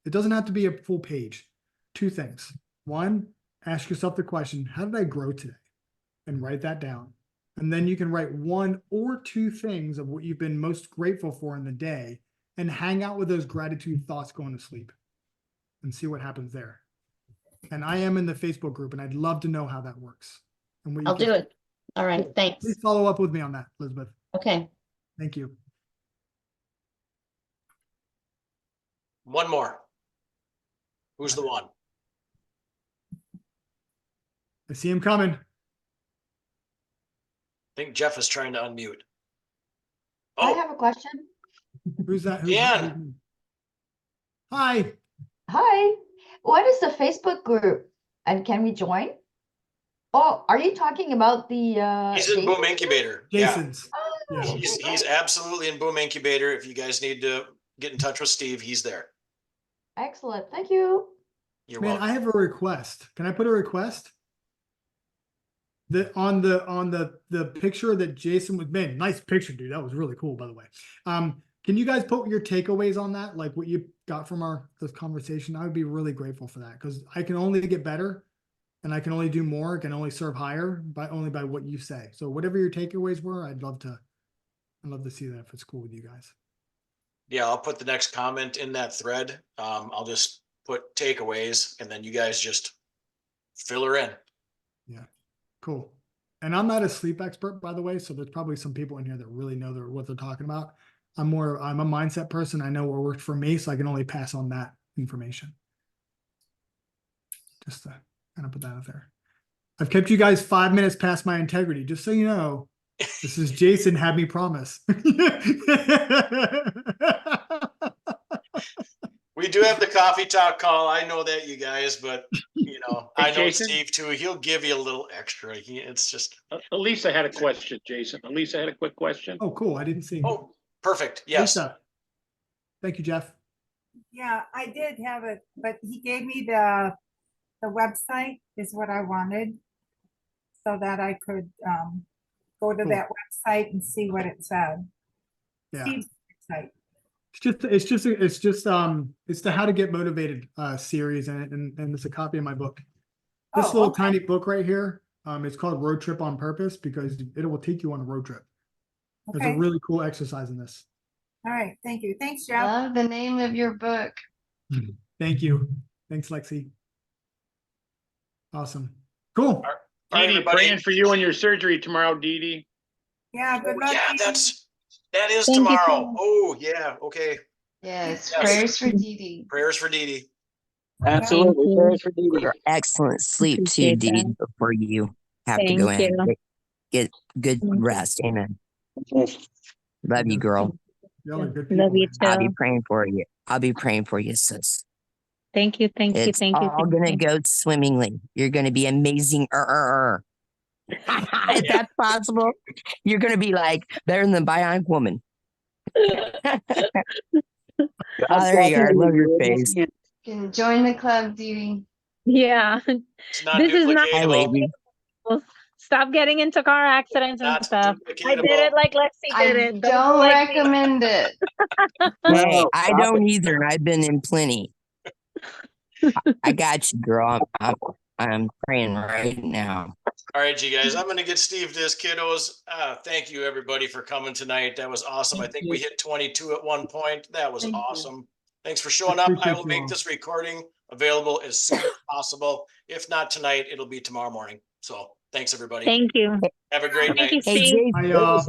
it doesn't have to be a full page. 2 things. 1, ask yourself the question, how did I grow today? And write that down. And then you can write 1 or 2 things of what you've been most grateful for in the day and hang out with those gratitude thoughts going to sleep and see what happens there. And I am in the Facebook group and I'd love to know how that works. And what you I'll do it. All right. Thanks. Please follow up with me on that, Elizabeth. Okay. Thank you. One more. Who's the one? I see him coming. I think Jeff is trying to unmute. I Oh, have a question. Who's that? Dan. Hi. Hi, what is the Facebook group and can we join? Oh, are you talking about the he's in Jason Boom group? Incubator. Jason's. Oh, Yeah. okay, He's great. absolutely in Boom Incubator. If you guys need to get in touch with Steve, he's there. Excellent, thank you. You're Man, welcome. I have a request. Can I put a request? On the picture that Jason was, man, nice picture, dude. That was really cool, by the way. Can you guys put your takeaways on that? Like what you got from this conversation? I would be really grateful for that because I can only get better and I can only do more. I can only serve higher only by what you say. So whatever your takeaways were, I'd love to see that if it's cool with you guys. Yeah, I'll put the next comment in that thread. I'll just put takeaways and then you guys just fill her in. Yeah, cool. And I'm not a sleep expert, by the way, so there's probably some people in here that really know what they're talking about. I'm a mindset person. I know what worked for me, so I can only pass on that information. Just to kind of put that out there. I've kept you guys 5 minutes past my integrity, just so you know. This is Jason had me promise. We do have the coffee talk call. I know that, you guys, but I know Jason? Steve too. He'll give you a little extra. It's just. Elisa had a question, Jason. Elisa had a quick question. Oh, cool. I didn't see. Oh, perfect. Yes. Lisa. Thank you, Jeff. Yeah, I did have it, but he gave me the website is what I wanted so that I could go to Cool. that website and see what it said. Yeah. Steve website? It's the How to Get Motivated series, and it's a copy of my book. This Oh, little okay. tiny book right here, it's called Road Trip on Purpose because it will take you on a road trip. There's a Okay. really cool exercise in this. All right, thank you. Thanks, Jeff. Love the name of your book. Thank you. Thanks, Lexi. Awesome. Cool. All right, Dee Dee, everybody. praying for you and your surgery tomorrow, Dee Dee. Yeah, good luck. Yeah, Dee Dee. that is Thank you, tomorrow. Tom. Oh, yeah. Okay. Yes, Yes. prayers for Dee Dee. Prayers for Dee Dee. Absolutely. you. Prayers for Dee Dee. For excellent sleep too, Appreciate Dee, that. before you have to go Thank in. you. Get good Thank you. rest. Amen. Love you, girl. Y'all are good people. Love you man. I'll be too. praying for you. I'll be praying for you, sis. Thank you. Thank you. It's Thank you. all Thank gonna you. go swimmingly. You're gonna be amazing. If that's possible, you're gonna be like better than the Bionic Woman. Oh, there you are. I love your face. You can join the club, Dee Dee. Yeah. It's not This is not Hi, duplicatable. lady. Stop getting into car accidents and Not stuff. I did duplicatable. it like Lexi did I it. don't do like me. recommend it. Hey, No, I stop don't it. either, and I've been in plenty. I got you, girl. I'm praying right now. All right, you guys, I'm going to get Steve this, kiddos. Thank you, everybody, for coming tonight. That was awesome. I think we hit 22 at one point. That was Thank you. awesome. Thanks for showing up. I Appreciate will you make all. this recording available as soon as possible. If not tonight, it'll be tomorrow morning. So thanks, everybody. Thank you. Have a great Thank night. you, Hey, Steve. Jason. Bye, y'all.